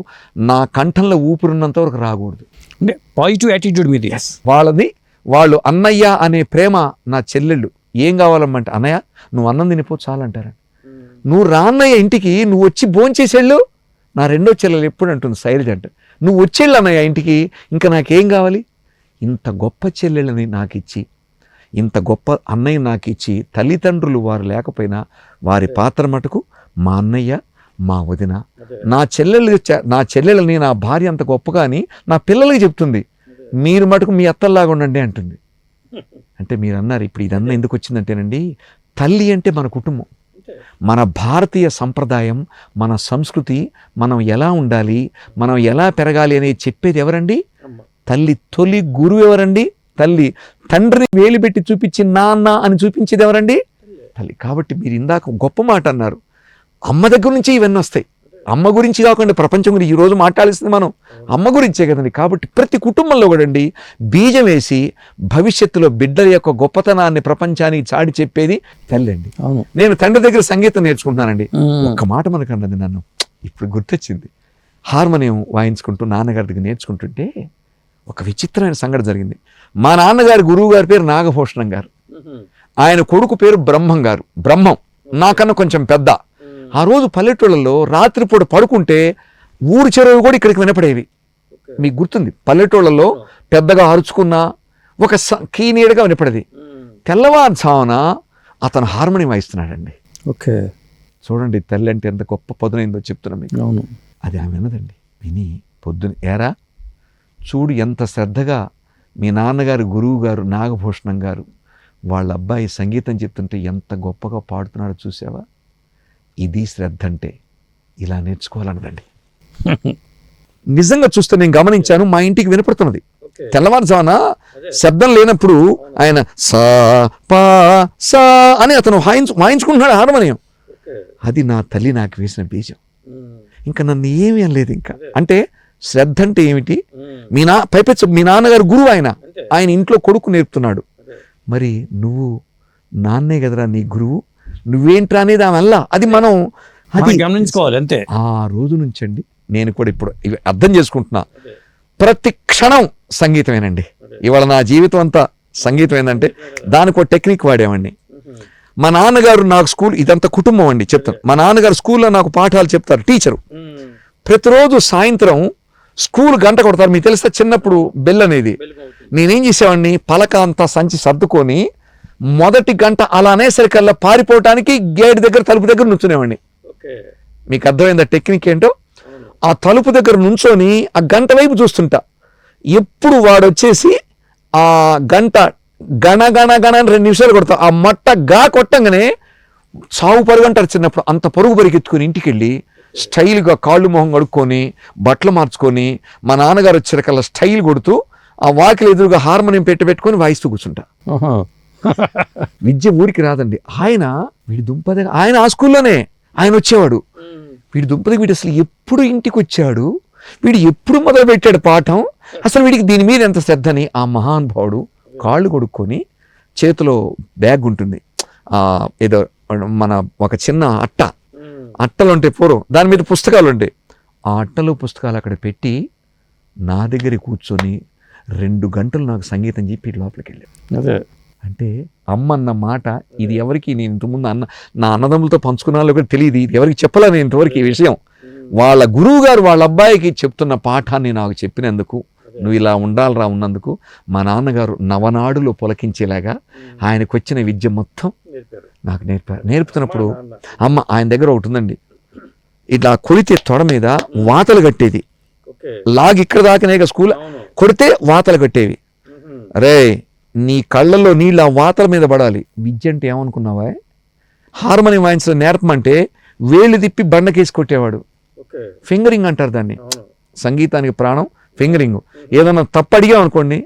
నా కంఠంలో ఊపిరిన్నంత వరకు రాకూడదు. అంటే పాజిటివ్ యాటిట్యూడ్ మీది. వాళ్ళు అన్నయ్య అనే ప్రేమ. నా చెల్లెళ్ళు ఏం కావాలమ్మంటే, అన్నయ్య నువ్వు అన్నం తినిపో చాలంటారు. నువ్వు రా అన్నయ్య ఇంటికి, నువ్వు వచ్చి భోంచేసేళ్ళు. నా 2వ చెల్లెలు ఎప్పుడు అంటుంది శైలజ అంటే, నువ్వు వచ్చేళ్ళు అన్నయ్య ఇంటికి, ఇంకా నాకేం కావాలి. ఇంత గొప్ప చెల్లెళ్ళని నాకు ఇచ్చి, ఇంత గొప్ప అన్నయ్య నాకు ఇచ్చి, తల్లిదండ్రులు వారు లేకపోయినా వారి పాత్ర మటుకు మా అన్నయ్య మా వదిన. నా చెల్లెళ్ళని నా భార్య అంత గొప్పగా అని నా పిల్లలకి చెప్తుంది, మీరు మటుకు మీ అత్తల్లాగా ఉండండి అంటుంది. అంటే మీరు అన్నారు ఇప్పుడు ఇదన్నా ఎందుకు వచ్చిందంటేనండి, తల్లి అంటే మన కుటుంబం, మన భారతీయ సంప్రదాయం, మన సంస్కృతి, మనం ఎలా ఉండాలి, మనం ఎలా పెరగాలి అనేది చెప్పేది ఎవరండి? తల్లి. తొలి గురువు ఎవరండి? తల్లి. తండ్రిని వేలు పెట్టి చూపించి నాన్న అని చూపించేది ఎవరండి? తల్లి. కాబట్టి మీరు ఇందాక గొప్ప మాట అన్నారు, అమ్మ దగ్గర నుంచి ఇవన్నీ వస్తాయి. అమ్మ గురించి కాకుండా ప్రపంచం గురించి ఈరోజు మాట్లాడాల్సింది మనం అమ్మ గురించే కదండి. కాబట్టి ప్రతి కుటుంబంలో కూడా అండి బీజం వేసి భవిష్యత్తులో బిడ్డల యొక్క గొప్పతనాన్ని ప్రపంచానికి చాటి చెప్పేది తల్లి అండి. అవును. నేను తండ్రి దగ్గర సంగీతం నేర్చుకుంటున్నానండి. ఒక్క మాట మనకు అన్నది నన్ను ఇప్పుడు గుర్తొచ్చింది. హార్మోనియం వాయించుకుంటూ నాన్నగారి దగ్గర నేర్చుకుంటుంటే ఒక విచిత్రమైన సంఘటన జరిగింది. మా నాన్నగారి గురువు గారి పేరు నాగభూషణం గారు, ఆయన కొడుకు పేరు బ్రహ్మం గారు. బ్రహ్మం నాకన్నా కొంచెం పెద్ద. ఆ రోజు పల్లెటూళ్ళలో రాత్రిపూట పడుకుంటే ఊరి చెరువు కూడా ఇక్కడికి వినపడేవి. మీకు గుర్తుంది, పల్లెటూళ్ళలో పెద్దగా అరుచుకున్నా ఒక కీనీడగా వినపడేది. తెల్లవారుజామున అతను హార్మోనియం వాయిస్తున్నాడండి. ఓకే, చూడండి తల్లి అంటే ఎంత గొప్ప పదునైందో చెప్తున్నా మీకు. అవును. అది ఆమె విన్నదండి. విని పొద్దున ఏరా చూడు ఎంత శ్రద్ధగా మీ నాన్నగారు గురువు గారు నాగభూషణం గారు వాళ్ళ అబ్బాయి సంగీతం చెప్తుంటే ఎంత గొప్పగా పాడుతున్నాడో చూసావా, ఇది శ్రద్ధ అంటే, ఇలా నేర్చుకోవాలన్నదండి. నిజంగా చూస్తే నేను గమనించాను, మా ఇంటికి వినపడుతున్నది. తెల్లవారుజామున శబ్దం లేనప్పుడు ఆయన సా పా సా అని అతను వాయించుకుంటున్నాడు హార్మోనియం. అది నా తల్లి నాకు వేసిన బీజం. ఇంకా నన్ను ఏమీ అనలేదు. ఇంకా అంటే శ్రద్ధ అంటే ఏమిటి, పైపెచ్చు మీ నాన్నగారు గురువు, ఆయన ఇంట్లో కొడుకు నేర్పుతున్నాడు. మరి నువ్వు నాన్నే కదరా నీ గురువు, నువ్వేంట్రా అనేది ఆమె వల్ల అది మనం అది గమనించుకోవాలి అంతే. ఆ రోజు నుంచి అండి నేను కూడా ఇప్పుడు ఇవి అర్థం చేసుకుంటున్నా. ప్రతి క్షణం సంగీతమేనండి. ఇవాళ నా జీవితం అంతా సంగీతం ఏంటంటే దానికి ఒక టెక్నిక్ వాడేవాడిని. మా నాన్నగారు నాకు స్కూల్, ఇదంతా కుటుంబం అండి చెప్తాను. మా నాన్నగారు స్కూల్లో నాకు పాఠాలు చెప్తారు, టీచరు. ప్రతిరోజు సాయంత్రం స్కూల్ గంట కొడతారు. మీకు తెలుసా చిన్నప్పుడు బెల్ అనేది. నేనేం చేసేవాడిని, పలక అంతా సంచి సర్దుకొని మొదటి గంట అలా అనేసరికల్లా పారిపోవటానికి గేట్ దగ్గర తలుపు దగ్గర నుంచునేవాడిని. మీకు అర్థమైందా టెక్నిక్ ఏంటో? ఆ తలుపు దగ్గర నుంచొని ఆ గంట వైపు చూస్తుంటా. ఎప్పుడు వాడు వచ్చేసి ఆ గంట గణ గణ గణ అని 2 నిమిషాలు కొడతా. ఆ మట్ట గా కొట్టంగానే చావు పరుగంటారు చిన్నప్పుడు, అంత పరుగు పరిగెత్తుకుని ఇంటికి వెళ్ళి స్టైల్గా కాళ్ళు మొహం కడుక్కొని బట్టలు మార్చుకొని మా నాన్నగారు వచ్చేకల్లా స్టైల్ కొడుతూ ఆ వాకిలి ఎదురుగా హార్మోనియం పెట్టుకొని వాయిస్తూ కూర్చుంటా. విద్య ఊరికి రాదండి. వీడి దుంపదగా ఆయన ఆ స్కూల్లోనే ఆయన వచ్చేవాడు. వీడి దుంపదగా వీడు అసలు ఎప్పుడు ఇంటికి వచ్చాడు, వీడు ఎప్పుడు మొదలు పెట్టాడు పాఠం, అసలు వీడికి దీని మీద ఎంత శ్రద్ధని ఆ మహానుభావుడు కాళ్ళు కొడుక్కొని చేతిలో బ్యాగ్ ఉంటుంది, ఏదో మన ఒక చిన్న అట్టలు ఉంటాయి పూర్వం, దాని మీద పుస్తకాలు ఉంటాయి. ఆ అట్టలో పుస్తకాలు అక్కడ పెట్టి నా దగ్గర కూర్చొని 2 గంటలు నాకు సంగీతం చెప్పి లోపలికి వెళ్ళాను. అదే అంటే అమ్మ అన్న మాట ఇది ఎవరికి నేను ఇంతకుముందు నా అన్నదమ్ములతో పంచుకున్నాలో కూడా తెలియదు, ఇది ఎవరికి చెప్పలే నేను ఇంతవరకు ఈ విషయం. వాళ్ళ గురువు గారు వాళ్ళ అబ్బాయికి చెప్తున్న పాఠాన్ని నాకు చెప్పినందుకు, నువ్వు ఇలా ఉండాలిరా ఉన్నందుకు మా నాన్నగారు నవనాడులో పొలకించేలాగా ఆయనకు వచ్చిన విద్య మొత్తం నాకు నేర్పారు. నేర్పుతున్నప్పుడు అమ్మ ఆయన దగ్గర ఒకటి ఉందండి, ఇట్లా కొడితే తొడ మీద వాతలు కట్టేది, లాగి ఇక్కడ దాకనే స్కూల్ కొడితే వాతలు కట్టేవి. రే నీ కళ్ళల్లో నీళ్ళు ఆ వాతల మీద పడాలి. విద్య అంటే ఏమనుకున్నావా, హార్మోనియం వాయించడం నేర్పమంటే వేళ్ళు తిప్పి బండకేసి కొట్టేవాడు. ఫింగరింగ్ అంటారు దాన్ని, సంగీతానికి ప్రాణం ఫింగరింగ్. ఏదన్నా తప్పు అడిగా అనుకోండి,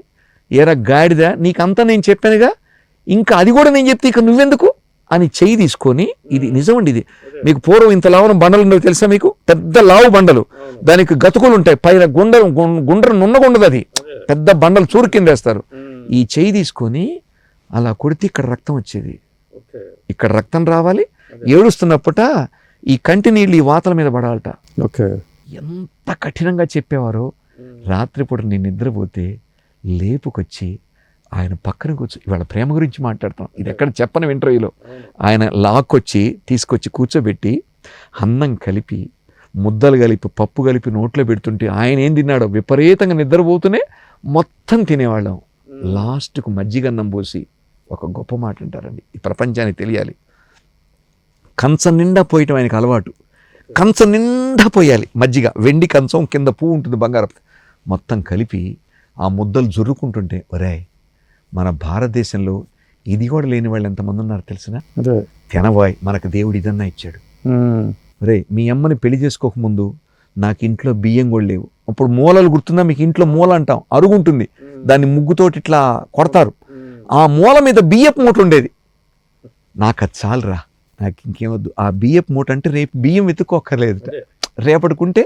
ఏరా గాడిదా నీకంతా నేను చెప్పానుగా, ఇంకా అది కూడా నేను చెప్తే ఇక నువ్వెందుకు అని చెయ్యి తీసుకొని, ఇది నిజమండి, ఇది మీకు పూర్వం ఇంత లావున బండలు ఉండవు తెలుసా మీకు, పెద్ద లావు బండలు, దానికి గతుకులు ఉంటాయి, పైన గుండ్ర నున్నగుండదు, అది పెద్ద బండలు చూరు కింద వేస్తారు. ఈ చెయ్యి తీసుకొని అలా కొడితే ఇక్కడ రక్తం వచ్చేది, ఇక్కడ రక్తం రావాలి, ఏడుస్తున్నప్పుట ఈ కంటి నీళ్ళు ఈ వాతల మీద పడాలట. ఎంత కఠినంగా చెప్పేవారో. రాత్రిపూట నేను నిద్రపోతే లేపుకొచ్చి ఆయన పక్కన కూర్చో, ఇవాళ ప్రేమ గురించి మాట్లాడతాం, ఇది ఎక్కడ చెప్పని ఇంటర్వ్యూలో, ఆయన లాక్కొచ్చి తీసుకొచ్చి కూర్చోబెట్టి అన్నం కలిపి ముద్దలు కలిపి పప్పు కలిపి నోట్లో పెడుతుంటే ఆయన ఏం తిన్నాడో విపరీతంగా నిద్రపోతూనే మొత్తం తినేవాళ్ళం. లాస్ట్కు మజ్జిగన్నం పోసి ఒక గొప్ప మాట అంటారండి, ఈ ప్రపంచానికి తెలియాలి, కంచం నిండా పోయటం ఆయనకు అలవాటు. కంచం నిండా పోయాలి మజ్జిగ, వెండి కంచం కింద పువ్వు ఉంటుంది బంగారం, మొత్తం కలిపి ఆ ముద్దలు జుర్రుకుంటుంటే, ఒరేయ్ మన భారతదేశంలో ఇది కూడా లేని వాళ్ళు ఎంతమంది ఉన్నారు తెలిసిన, తినబోయ్ మనకు దేవుడు ఇదన్నా ఇచ్చాడు. రే మీ అమ్మని పెళ్లి చేసుకోకముందు నాకు ఇంట్లో బియ్యం కూడా లేవు. అప్పుడు మూలలు గుర్తుందా మీకు, ఇంట్లో మూల అంటాం, అరుగు ఉంటుంది, దాన్ని ముగ్గుతోటి ఇట్లా కొడతారు, ఆ మూల మీద బియ్యపు మూట ఉండేది. నాకు అది చాలురా, నాకు ఇంకేమొద్దు, ఆ బియ్యపు మూట అంటే రేపు బియ్యం వెతుక్కోక్కర్లేదు, రేపటికుంటే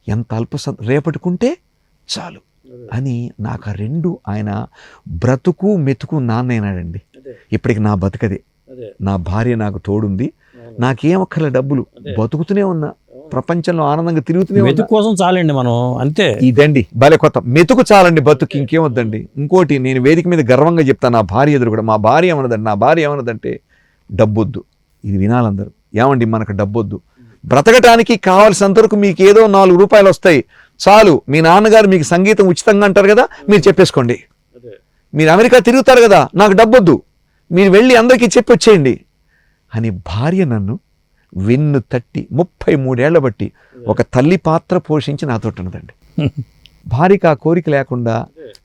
ఎంత రేపటికుంటే చాలు అని నాకు ఆ రెండు ఆయన బ్రతుకు మెతుకు నాన్నైనాడండి. ఇప్పటికి నా బతుకదే, నా భార్య నాకు తోడుంది, నాకేం ఒక్కర్ల డబ్బులు, బతుకుతూనే ఉన్నా, ప్రపంచంలో ఆనందంగా తిరుగుతూనే ఉన్నా. మెతుకు కోసం చాలండి మనం, అంతే. ఇదండి భలే కొత్త, మెతుకు చాలండి బతుకు, ఇంకేమొద్దండి. ఇంకోటి నేను వేదిక మీద గర్వంగా చెప్తాను, నా భార్య ఎదురు కూడా, మా భార్య ఏమన్నదంటే డబ్బొద్దు. ఇది వినాలందరూ, ఏమండి మనకు డబ్బొద్దు, బ్రతకటానికి కావాల్సినంత వరకు మీకు ఏదో 4 రూపాయలు వస్తాయి చాలు. మీ నాన్నగారు మీకు సంగీతం ఉచితంగా అంటారు కదా, మీరు చెప్పేసుకోండి. మీరు అమెరికా తిరుగుతారు కదా, నాకు డబ్బొద్దు, మీరు వెళ్ళి అందరికీ చెప్పి వచ్చేయండి అని భార్య నన్ను వెన్ను తట్టి 33 ఏళ్ల బట్టి ఒక తల్లి పాత్ర పోషించి నాతో ఉన్నదండి. భార్యకి ఆ కోరిక లేకుండా,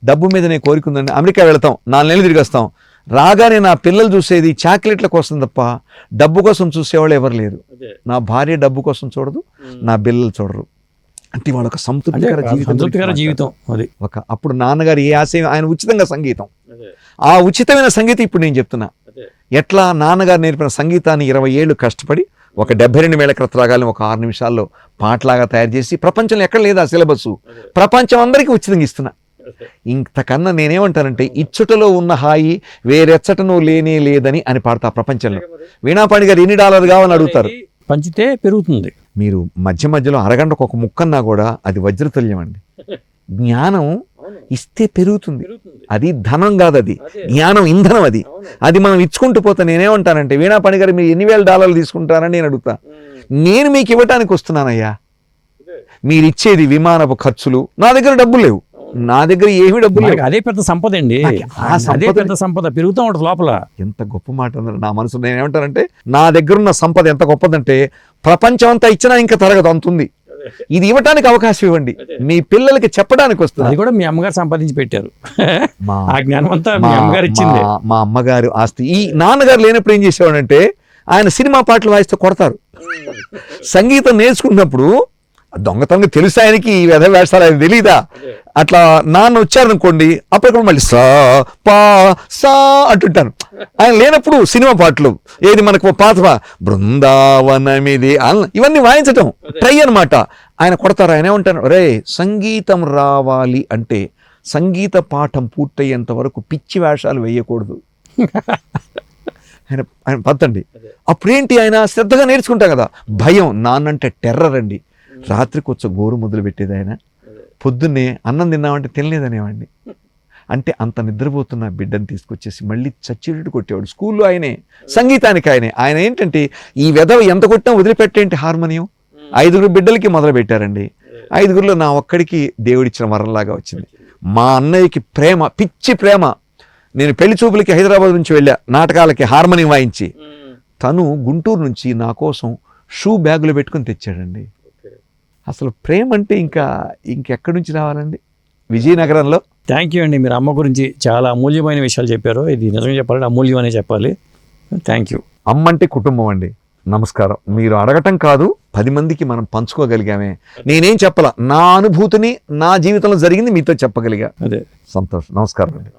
డబ్బు మీదనే కోరిక ఉందండి, అమెరికా వెళతాం, 4 నెలలు తిరిగి వస్తాం, రాగానే నా పిల్లలు చూసేది చాక్లెట్ల కోసం తప్ప డబ్బు కోసం చూసేవాళ్ళు ఎవరు లేరు. నా భార్య డబ్బు కోసం చూడదు, నా పిల్లలు చూడరు. అంటే వాళ్ళ ఒక సంతృప్తికర జీవితం అది. అప్పుడు నాన్నగారు ఏ ఆశయం, ఆయన ఉచితంగా సంగీతం, ఆ ఉచితమైన సంగీతం ఇప్పుడు నేను చెప్తున్నా. ఎట్లా నాన్నగారు నేర్పిన సంగీతాన్ని 20 ఏళ్ళు కష్టపడి ఒక 72 మేళకృత రాగాలని ఒక 6 నిమిషాల్లో పాటలాగా తయారు చేసి, ప్రపంచంలో ఎక్కడ లేదా సిలబస్, ప్రపంచం అందరికీ ఉచితంగా ఇస్తున్నా. ఇంతకన్నా నేనేమంటానంటే, ఇచ్చుటలో ఉన్న హాయి వేరెచ్చటను లేనే లేదని అని పాడతా ప్రపంచంలో. వీణాపాణి గారు $ఎన్ని కావాలని అడుగుతారు, పంచితే పెరుగుతుంది. మీరు మధ్యలో అరగంటకు ఒక ముక్కన్నా కూడా అది వజ్రతుల్యం అండి. జ్ఞానం ఇస్తే పెరుగుతుంది, అది ధనం కాదు, అది జ్ఞానం ఇంధనం. అది మనం ఇచ్చుకుంటూ పోతే, నేనేమంటానంటే, వీణాపాణి గారు మీరు $1,000 తీసుకుంటారని నేను అడుగుతా. నేను మీకు ఇవ్వటానికి వస్తున్నానయ్యా, మీరు ఇచ్చేది విమానపు ఖర్చులు, నా దగ్గర డబ్బులు లేవు, నా దగ్గర ఏమీ డబ్బులు లేవు. అదే పెద్ద సంపద అండి, అదే పెద్ద సంపద, పెరుగుతూ ఉంటుంది లోపల. ఎంత గొప్ప మాట అన్నారు నా మనసు. నేనేమంటానంటే, నా దగ్గర ఉన్న సంపద ఎంత గొప్పదంటే, ప్రపంచం అంతా ఇచ్చినా ఇంకా తరగదు, అంతుంది. ఇది ఇవ్వటానికి అవకాశం ఇవ్వండి, మీ పిల్లలకి చెప్పడానికి వస్తుంది. అది కూడా మీ అమ్మగారు సంపాదించి పెట్టారు, ఆ జ్ఞానం అంతా మీ అమ్మగారు ఇచ్చింది. మా అమ్మగారు ఆస్తి. ఈ నాన్నగారు లేనప్పుడు ఏం చేసేవాడంటే, ఆయన సినిమా పాటలు వాయిస్తే కొడతారు. సంగీతం నేర్చుకున్నప్పుడు దొంగతనంగా తెలుసు ఆయనకి, ఈ వ్యధ వేస్తాలు ఆయన తెలీదా. అట్లా నాన్న వచ్చారనుకోండి, అప్పటికప్పుడు మళ్ళీ సా పా సా అంటుంటాను. ఆయన లేనప్పుడు సినిమా పాటలు, ఏది మనకు పాత బృందావనమిది, ఇవన్నీ వాయించటం ట్రై అనమాట. ఆయన కొడతారు. ఆయన ఏమంటారు, రే సంగీతం రావాలి అంటే సంగీత పాఠం పూర్తయ్యేంత వరకు పిచ్చి వేషాలు వేయకూడదు. ఆయన పద్దండి. అప్పుడేంటి, ఆయన శ్రద్ధగా నేర్చుకుంటా కదా. భయం, నాన్నంటే టెర్రర్ అండి. రాత్రికి వచ్చి గోరు మొదలు పెట్టేది ఆయన, పొద్దున్నే అన్నం తిన్నామంటే తినలేదనేవాడిని. అంటే అంత నిద్రపోతున్న బిడ్డను తీసుకొచ్చేసి మళ్ళీ చచ్చినట్టు కొట్టేవాడు. స్కూల్లో ఆయనే, సంగీతానికి ఆయన ఏంటంటే, ఈ వెధవ ఎంత కొట్టినా వదిలిపెట్టేంటి హార్మోనియం. 5 బిడ్డలకి మొదలు పెట్టారండి. 5 నా ఒక్కడికి దేవుడిచ్చిన వరంలాగా వచ్చింది. మా అన్నయ్యకి ప్రేమ, పిచ్చి ప్రేమ. నేను పెళ్లి చూపులకి హైదరాబాద్ నుంచి వెళ్ళా, నాటకాలకి హార్మోనియం వాయించి. తను గుంటూరు నుంచి నా కోసం షూ బ్యాగులో పెట్టుకుని తెచ్చాడండి. అసలు ప్రేమ అంటే ఇంకెక్కడి నుంచి రావాలండి, విజయనగరంలో. థ్యాంక్ యూ అండి, మీరు అమ్మ గురించి చాలా అమూల్యమైన విషయాలు చెప్పారు. ఇది నిజంగా చెప్పాలంటే అమూల్యం అనే చెప్పాలి. Thank you. అమ్మ అంటే కుటుంబం అండి. నమస్కారం. మీరు అడగటం కాదు, 10 మందికి మనం పంచుకోగలిగామే. నేనేం చెప్పాల, నా అనుభూతిని, నా జీవితంలో జరిగింది మీతో చెప్పగలిగా. అదే సంతోషం. నమస్కారం అండి.